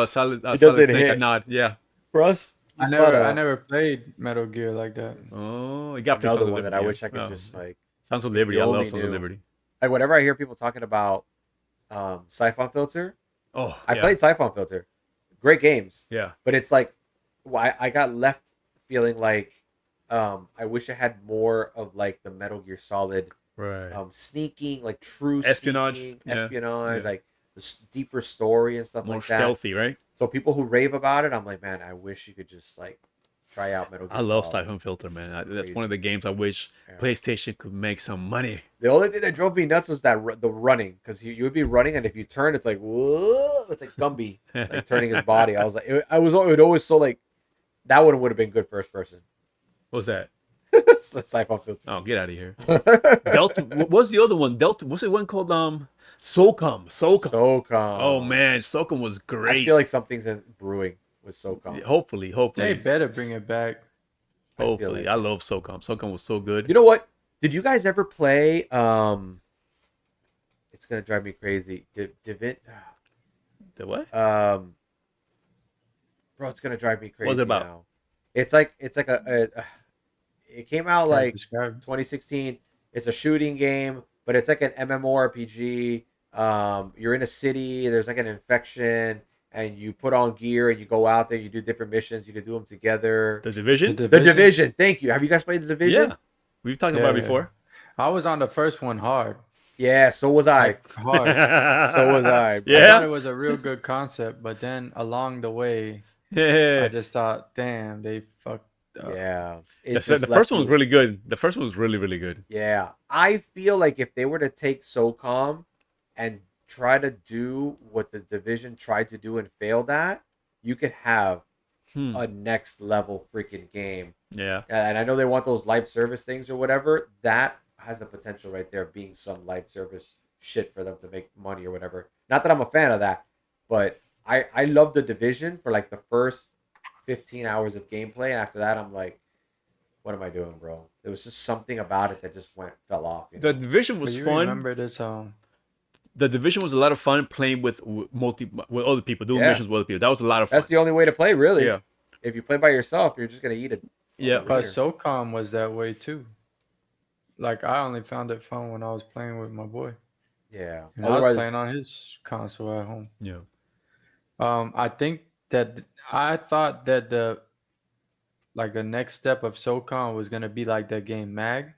Solid does Solid it Snake a hit. nod. Yeah. for us, I never played Metal Gear like that. Oh, you got another one that I wish I could just like. Sons of Liberty. you I love only Sons of knew. Liberty. Like whenever I hear people talking about Siphon Filter, Oh, I yeah. played Siphon Filter. Great games. Yeah. But it's like I got left feeling like I wish I had more of like the Metal Gear Solid Right. sneaking, like true Espionage. sneaking, Yeah. espionage, Yeah. like the deeper story and stuff More like that. stealthy, right? So people who rave about it, I'm like, man, I wish you could just like try out Metal Gear I love Solid. Siphon Filter, man. That's Crazy. one of the games I wish Yeah. PlayStation could make some money. The only thing that drove me nuts was that the running, because you would be running, and if you turn, it's like whoa, it's like Gumby like turning his body. I was like, it would always so like that one would have been good first person. What's that? Siphon Filter. Oh, get out of here. Delta. What's the other one? Delta. What's the one called? SOCOM. SOCOM. Oh man, SOCOM was I great. feel like something's brewing with SOCOM. Yeah, hopefully. They better bring it back. Hopefully. like- I love SOCOM. SOCOM was so good. You know what? Did you guys ever play? It's gonna drive me crazy. The what? Bro, it's gonna drive me crazy. What's it about? Now. It's like it came out like Describe. 2016. It's a shooting game, but it's like an MMORPG. You're in a city. There's like an infection, and you put on gear and you go out there. You do different missions. You can do them together. The Division? The The Division. Thank you. Have you guys played the Division? Yeah. We've talked about it Yeah. before. I was on the first one hard. Yeah. So was I. Like, hard. So was I. I thought Yeah. it was a real good concept, but then along the way, I Yeah. just thought, damn, they fucked up. Yeah. It The just first left one was me- really good. The first one was really, really good. Yeah. I feel like if they were to take SOCOM and try to do what the Division tried to do and failed at, you could have Hmm. a next level freaking game. Yeah. And I know they want those live service things or whatever. That has the potential right there of being some live service shit for them to make money or whatever. Not that I'm a fan of that, but I love the Division for like the first 15 hours of gameplay. And after that, I'm like, what am I doing, bro? There was just something about it that just fell off. You know? The Division But was you fun. remember this? The Division was a lot of fun playing with with other people, doing Yeah. missions with other people. That was a lot of fun. That's the only way to play, really. Yeah. If you play by yourself, you're just gonna eat it. Yeah. But SOCOM was that way too. Like I only found it fun when I was playing with my boy. Yeah. And I was playing on his console at home. Yeah. I think that I thought that the next step of SOCOM was gonna be like that game Mag.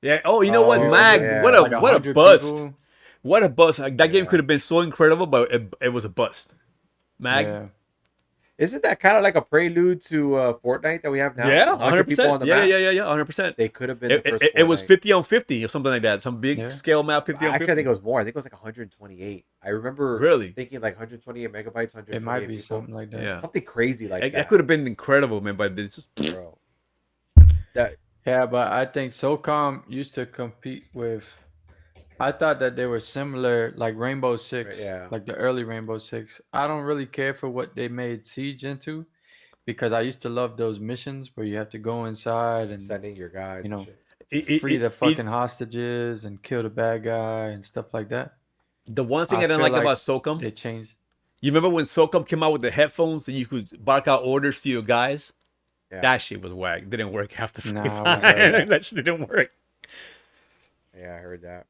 Yeah. Oh, you know what, Oh, Mag? yeah. What a Like what a 100 bust! people. What a bust! Like, that game Yeah. could have been so incredible, but it was a bust. Mag. Yeah. Isn't that kind of like a prelude to Fortnite that we have now? Yeah, 100 people on 100%. the Yeah, map. yeah, 100%. They could have been It, the first. it was Fortnite. 50 on 50 or something like that. Some big Yeah. scale map, 50 on 50. Actually, I think it was more. I think it was like 128. I remember Really? thinking like 128 megabytes, 128 It might be people. something like that. Yeah. Something crazy like That that. could have been incredible, man, but it's just Bro. That Yeah, but I think SOCOM used to compete with. I thought that they were similar, like Rainbow Six, yeah. like the early Rainbow Six. I don't really care for what they made Siege into, because I used to love those missions where you have to go inside and sending your guys, you and know, shit. free the fucking hostages and kill the bad guy and stuff like that. the one thing I I didn't feel like like about SOCOM. They changed. You remember when SOCOM came out with the headphones and you could bark out orders to your guys? Yeah. That shit was whack. Didn't work half the Nah, fucking it was time. alright. That shit didn't work. Yeah, I heard that.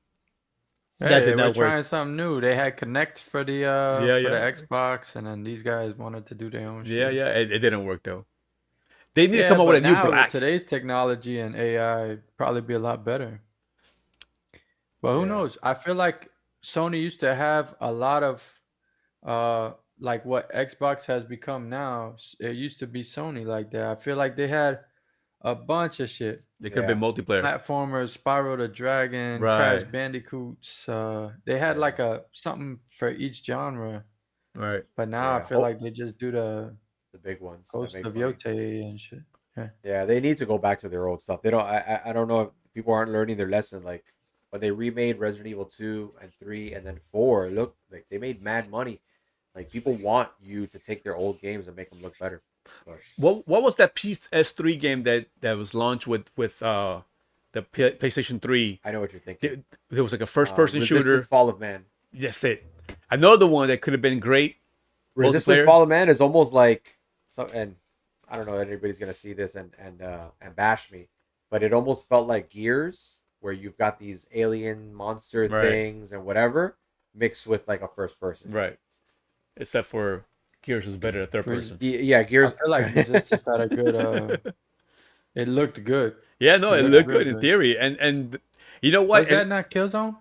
Hey, That they did were not work. trying something new. They had Connect for the Yeah, for the yeah. Xbox, and then these guys wanted to do their own Yeah, shit. yeah. It didn't work though. They need to Yeah, come up with but a new now with black. today's technology and AI, probably be a lot better. But who Yeah. knows? I feel like Sony used to have a lot of like what Xbox has become now. It used to be Sony like that. I feel like they had a bunch of shit. They could have Yeah. been multiplayer. Platformers, Spyro the Dragon, Crash Right. Bandicoots. They had Yeah. like a something for each genre. Right. But now I Yeah. feel like they just do the The big ones that Ghost make of money. Yote and shit. Yeah. Yeah, they need to go back to their old stuff. They don't. I don't know if people aren't learning their lesson. Like when they remade Resident Evil 2 and 3 and then 4, look like they made mad money. Like people want you to take their old games and make them look better. But What was that PS3 game that was launched with the PlayStation 3? I know what you're thinking. There was like a first person shooter. Resistance Fall of Man. That's it. Another one that could have been great. Resistance Multiplayer. Fall of Man is almost like so, and I don't know if anybody's gonna see this and bash me, but it almost felt like Gears, where you've got these alien monster Right. things and whatever mixed with like a first person. Right. Except for Gears was better at third Whereas- person. Yeah, I Gears. feel like Resistance had a good. It looked good. Yeah, no, it Yeah, looked real good in good. theory. And you know what? Was that not Killzone?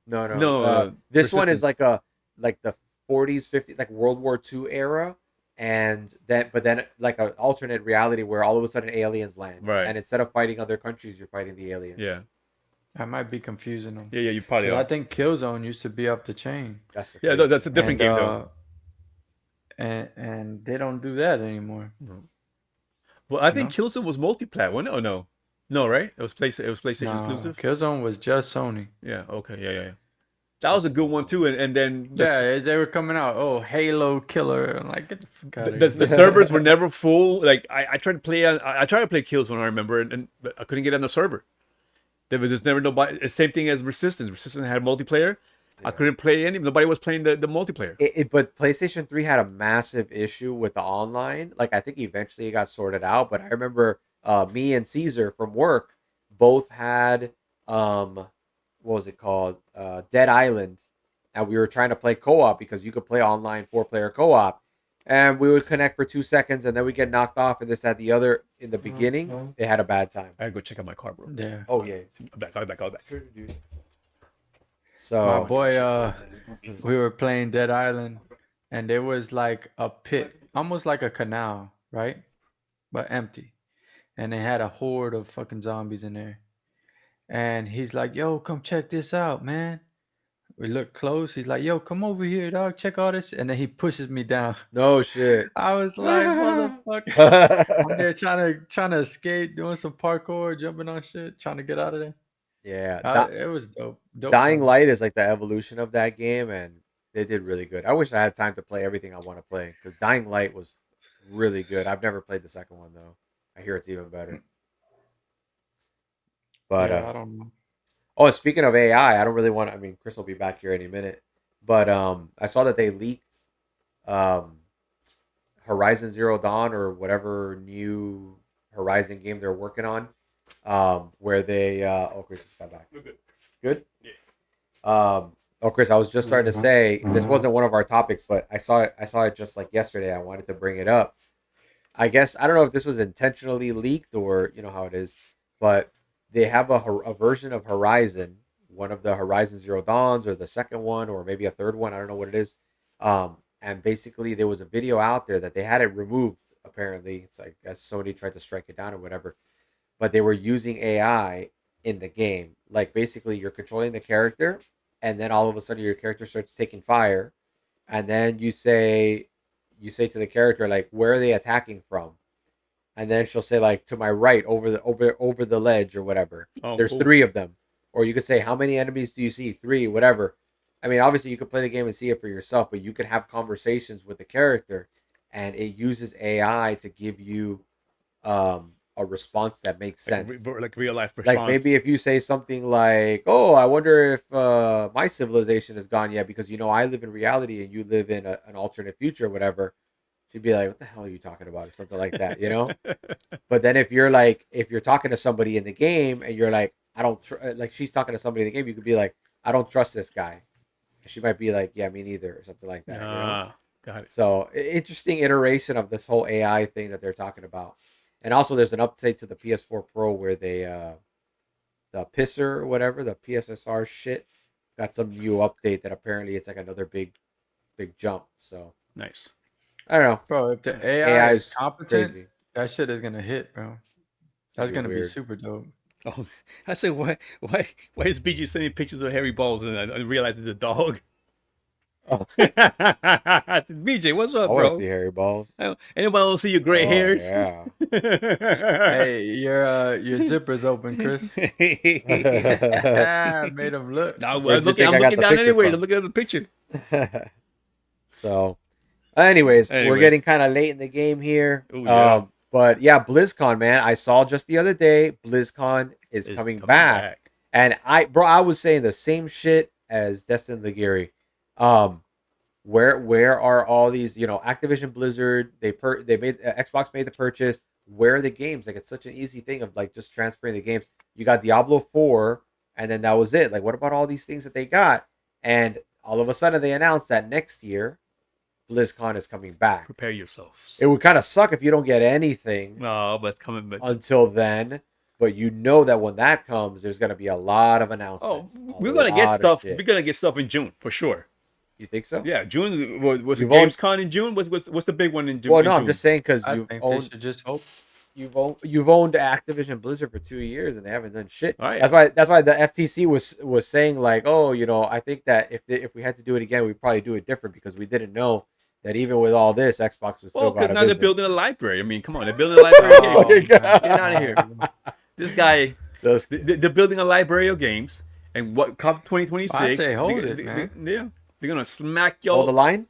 No, No, this one is Resistance. like the 40s, 50s, like World War II era, and then like an alternate reality where all of a sudden aliens land, Right. and instead of fighting other countries, you're fighting the aliens. Yeah. I might be confusing them. Yeah, you probably I are. think Killzone used to be up the chain. That's the Yeah, crazy that's a thing. different game though. And they don't do that anymore. Well, I think No? Killzone was multiplayer, wasn't it? Or no? No, right? It was PlayStation No, exclusive. Killzone was just Sony. Yeah. Okay. Yeah. That was a good one too. And then Yeah, as they were coming out, oh, Halo Killer. I'm like, get the fuck out of the here. servers were never full. Like I tried to play. I tried to play Killzone. I remember, and but I couldn't get on the server. There was just never nobody. The same thing as Resistance. Resistance had multiplayer. I couldn't play any. Nobody was playing the multiplayer. But PlayStation 3 had a massive issue with the online. Like I think eventually it got sorted out, but I remember me and Caesar from work both had what was it called? Dead Island. And we were trying to play co-op because you could play online 4-player co-op. And we would connect for 2 seconds and then we get knocked off and this that the other in the beginning. They had a bad time. I gotta go check out my car, bro. Yeah. Oh yeah. I'll be back. So My boy, we were playing Dead Island, and there was like a pit, almost like a canal, right? But empty. And they had a horde of fucking zombies in there. And he's like, yo, come check this out, man. We look close. He's like, yo, come over here, dog. Check all this. And then he pushes me down. no shit. I was like, motherfucker. I'm there trying to escape, doing some parkour, jumping on shit, trying to get out of there. Yeah. It was dope. Dope Dying fun. Light is like the evolution of that game, and they did really good. I wish I had time to play everything I want to play because Dying Light was really good. I've never played the second one though. I hear it's even better. But Yeah, I don't know. oh, speaking of AI, I don't really want. I mean, Chris will be back here any minute, but I saw that they leaked um, Horizon Zero Dawn or whatever new Horizon game they're working on, where they oh, Chris just got back. Good. Oh, Chris, I was just starting to say this wasn't one of our topics, but I saw it just like yesterday. I wanted to bring it up. I guess I don't know if this was intentionally leaked or you know how it is, but they have a version of Horizon, one of the Horizon Zero Dawns or the second one or maybe a third one. I don't know what it is. And basically there was a video out there that they had it removed. Apparently, it's like as Sony tried to strike it down or whatever, but they were using AI in the game. Like basically, you're controlling the character, and then all of a sudden your character starts taking fire, and then you say to the character like, where are they attacking from? And then she'll say like to my right over the ledge or whatever. Oh, There's cool. 3 of them. Or you could say how many enemies do you see? 3, whatever. I mean, obviously you could play the game and see it for yourself, but you could have conversations with the character and it uses AI to give you a response that makes sense. Like real life response. Like maybe if you say something like, "Oh, I wonder if my civilization is gone yet because you know I live in reality and you live in an alternate future, or whatever." she'd be like, "What the hell are you talking about?" or something like that, you know. But then if you're talking to somebody in the game and you're like, I don't like she's talking to somebody in the game, you could be like, I don't trust this guy. And she might be like, yeah, me neither, or something like that, you know. Ah, got it. So interesting iteration of this whole AI thing that they're talking about. And also, there's an update to the PS4 Pro where they the pisser or whatever, the PSSR shit, got some new update that apparently it's like another big jump. So Nice. I don't know. Bro, if the AI AI is is competent, crazy. that shit is gonna hit, bro. That's Be gonna be weird. super dope. Oh, I said, why is BG sending pictures of hairy balls and I realize it's a dog? Oh, I said, BJ, what's I up, want to see bro? hairy balls. Anybody want to see your gray Oh hairs? yeah. Hey, your zipper's open, Chris. Made him look. No, Where'd you think I'm I got looking the down picture anyway. from? I'm looking at the picture. So, anyways, we're Anyways. getting kind of late in the game here. Oh, yeah. But yeah, BlizzCon, man. I saw just the other day, BlizzCon is It's coming coming back. back. And I was saying the same shit as Destin Legary. Where are all these, Activision Blizzard, they made Xbox made the purchase. Where are the games? Like, it's such an easy thing of like just transferring the games. You got Diablo 4 and then that was it. Like, what about all these things that they got? And all of a sudden they announced that next year BlizzCon is coming back. Prepare yourselves. It would kind of suck if you don't get anything No, but it's coming back. until then. But you know that when that comes, there's gonna be a lot of Oh, announcements. we're gonna get lot of stuff. shit. We're gonna get stuff in June for sure. You think so? Yeah, June was it You've owned- GamesCon in June? What's the big one in June? Well, in no, I'm June? just saying because I think they should just hope. you've owned Activision Blizzard for 2 years and they haven't done shit. Oh, yeah. That's why the FTC was saying like, oh, I think that if we had to do it again, we'd probably do it different because we didn't know that even with all this, Xbox was still Well, out because of now they're business. building a library. I mean, come on, they're building a library of Oh, games. my Get out of here. This guy, Just they're building a library of games, and what come 2026? I say hold they- it, they- man. Yeah, they're gonna smack hold the y'all. line.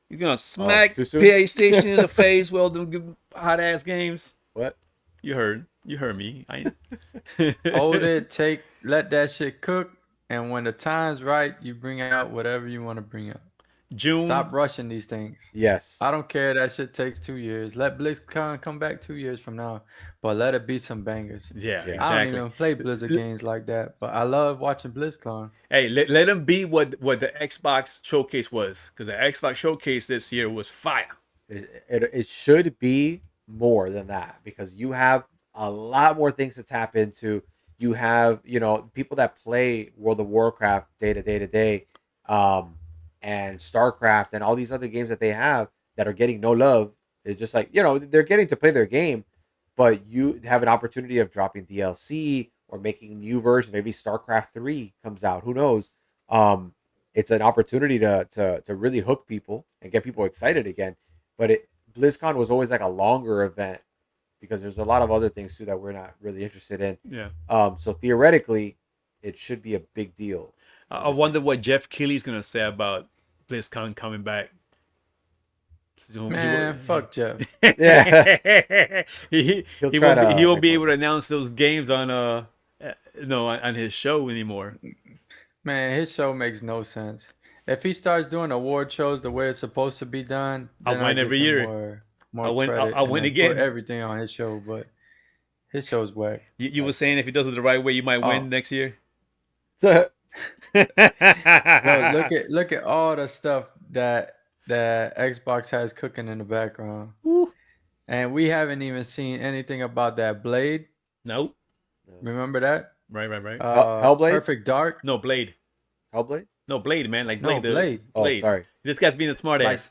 You're gonna smack too soon? PlayStation in the face. Well, them hot ass games. What? You heard me. Hold it, let that shit cook, and when the time's right, you bring out whatever you want to bring out. June. Stop rushing these things. Yes. I don't care that shit takes 2 years. Let BlizzCon come back 2 years from now, but let it be some bangers. Yeah, Yeah. I don't exactly. even play Blizzard games like that, but I love watching BlizzCon. Hey, let them be what the Xbox showcase was, because the Xbox showcase this year was fire. It should be more than that because you have a lot more things to tap into. You have, people that play World of Warcraft day to day, and StarCraft and all these other games that they have that are getting no love. It's just like, they're getting to play their game, but you have an opportunity of dropping DLC or making new versions. Maybe StarCraft 3 comes out. Who knows? It's an opportunity to really hook people and get people excited again. But BlizzCon was always like a longer event because there's a lot of other things too that we're not really interested in. Yeah. So theoretically, it should be a big deal. I wonder what Jeff Keighley's gonna say about BlizzCon coming back. Man, fuck Jeff. Yeah. he He'll he try won't, to he won't be make able to announce those games on on his show anymore. Man, his show makes no sense. If he starts doing award shows the way it's supposed to be done, then I'll win give every him year. more I'll win- credit. I'll and win then again. Put everything on his show, but his show's whack. You were saying if he does it the right way, you might win next year. So, Bro, look at all the stuff that Xbox has cooking in the background. Woo. And we haven't even seen anything about that Blade. Nope. Remember that? Right. Hellblade? Perfect Dark. No, Blade. Hellblade? No, Blade, man. Like No, Blade. Blade. Oh, Blade. sorry. This guy's being a smart Like- ass.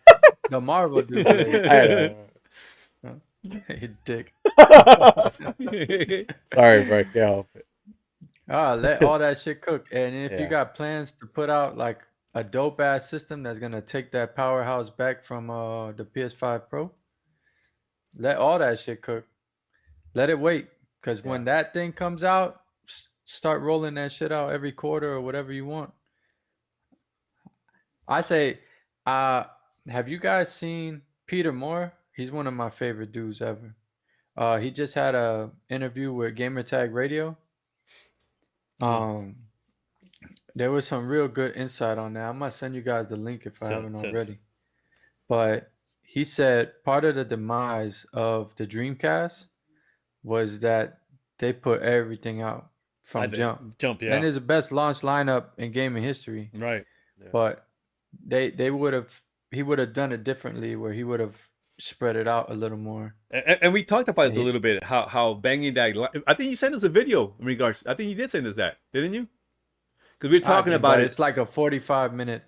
The Marvel dude. Blade. I know. Hey, dick. Sorry, bro. I can't help it. Let all that shit cook. And if Yeah. you got plans to put out like a dope ass system that's gonna take that powerhouse back from the PS5 Pro, let all that shit cook. Let it wait. Because when that thing comes out, start rolling that shit out every quarter or whatever you want. I say, have you guys seen Peter Moore? He's one of my favorite dudes ever. He just had a interview with Gamertag Radio. There was some real good insight on that. I might send you guys the link if I haven't already. But he said part of the demise of the Dreamcast was that they put everything out from jump. Yeah. And it's the best launch lineup in gaming history. Right. Yeah. But he would have done it differently, where he would have spread it out a little more. And we talked about this a little bit, how banging that. I think you sent us a video in regards. I think you did send us that, didn't you? Because we were talking about it. It's like a 45-minute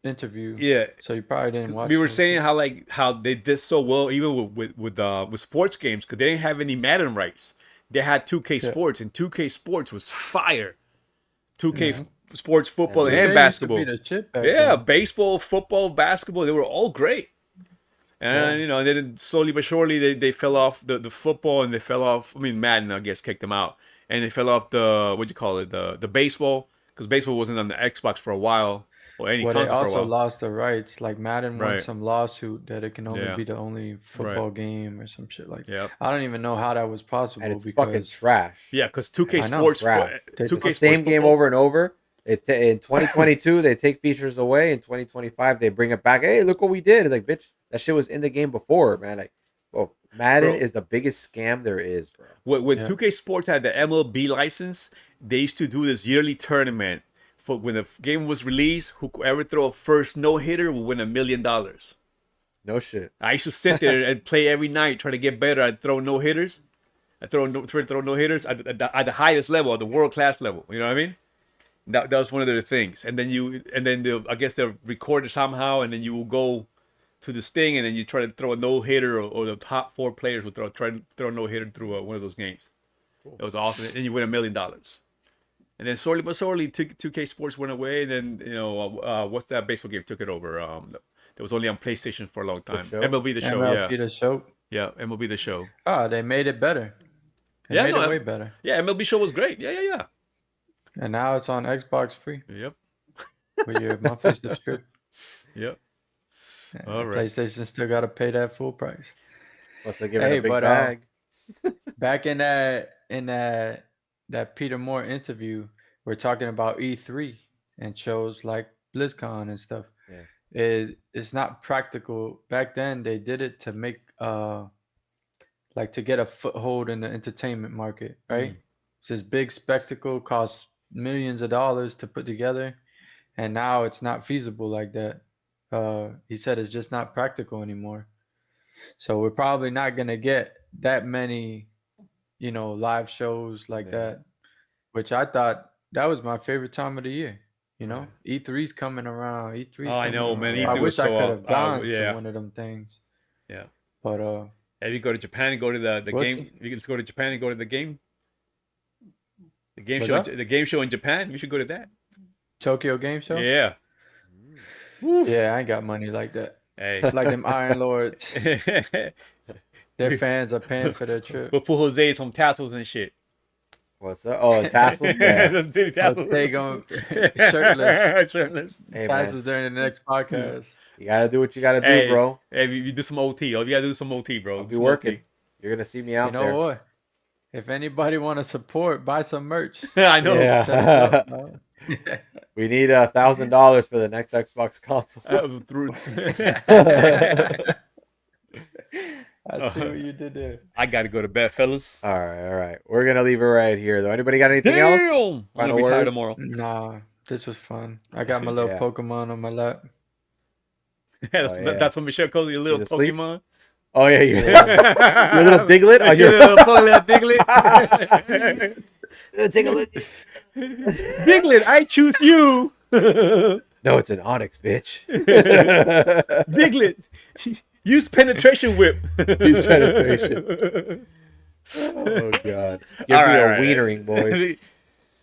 interview. Yeah. So you probably didn't watch. We were saying how they did so well even with sports games, because they didn't have any Madden rights. They had 2K Sports, and 2K Sports was fire. 2K Sports football and basketball. Baseball, football, basketball, they were all great. And you know, then slowly but surely they fell off the football, and they fell off. I mean, Madden, I guess, kicked them out, and they fell off the baseball, because baseball wasn't on the Xbox for a while, or any console for a while. They also lost the rights. Like Madden won some lawsuit that it can only be the only football game or some shit like that. Yep. I don't even know how that was possible. And it's because fucking trash. Yeah, because 2K Sports, it's the same game over and over. In 2022 they take features away. In 2025 they bring it back. Hey, look what we did! Like, bitch, that shit was in the game before, man. Like, well, Madden is the biggest scam there is, bro. When 2K Sports had the MLB license, they used to do this yearly tournament. For when the game was released, whoever throw a first no-hitter will win $1 million. No shit. I used to sit there and play every night, try to get better. I'd throw no-hitters. I'd throw no-hitters at the highest level, at the world-class level. You know what I mean? That was one of their things. And then I guess they'll record it somehow, and then you will go to this thing, and then you try to throw a no-hitter, or the top 4 players will try to throw a no-hitter through one of those games. Cool. It was awesome. And you win $1 million. And then slowly but surely, 2K Sports went away, and then, you know, what's that baseball game took it over? That was only on PlayStation for a long time. MLB The Show, MLB The Show. Yeah, MLB The Show. Oh, they made it better. They made it way better. Yeah, MLB Show was great. Yeah. And now it's on Xbox free. Yep. With your monthly subscription. Yep. All right. PlayStation still got to pay that full price. Plus they give it a big bag. Back in that Peter Moore interview, we're talking about E3 and shows like BlizzCon and stuff. Yeah. It's not practical. Back then, they did it to make like to get a foothold in the entertainment market, right? It's this big spectacle, costs millions of dollars to put together, and now it's not feasible like that. He said it's just not practical anymore. So we're probably not gonna get that many, you know, live shows like that, which I thought that was my favorite time of the year. You know, E3's coming around. E3's I know, man. E3 I wish I could have gone to one of them things. Yeah. But if you go to Japan and go to the game, you can just go to Japan and go to the game. The game show in Japan. You should go to that. Tokyo Game Show? Yeah. Yeah, I ain't got money like that. Hey. Like them Iron Lords. Their fans are paying for their trip. But put Jose some tassels and shit. What's that? Oh, tassels? Yeah. They go shirtless. Shirtless. Hey, tassels during the next podcast. You gotta do what you gotta do, bro. Hey, you do some OT. You gotta do some OT, bro. I'll be working. You're gonna see me out there. You know what? If anybody want to support, buy some merch. I know. Yeah. We need $1,000 for the next Xbox console. I see what you did there. I gotta go to bed, fellas. All right. We're gonna leave it right here, though. Anybody got anything else? I'm gonna be tired tomorrow. Nah, this was fun. I got my little Pokemon on my lap. That's what Michelle calls you, a little Pokemon. Oh yeah, your little Diglett. Oh, your little Diglett. Diglett, I choose you. No, it's an Onyx, bitch. Diglett, use penetration whip. Use penetration. Oh god, give me a wienering, boys.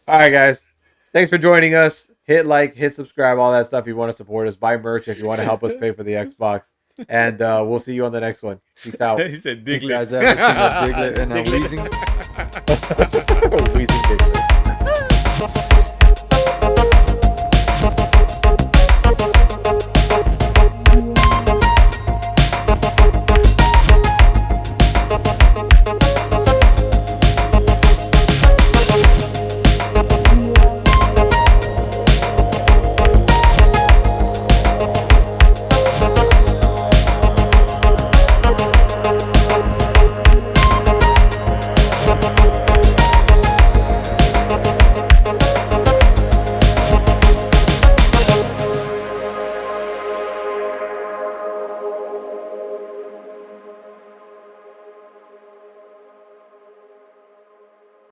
All right, guys. Thanks for joining us. Hit like, hit subscribe, all that stuff. If you want to support us, buy merch if you want to help us pay for the Xbox. And we'll see you on the next one. Peace out. He said Diglett. You guys ever seen a Diglett and a Wheezing? Wheezing Diglett.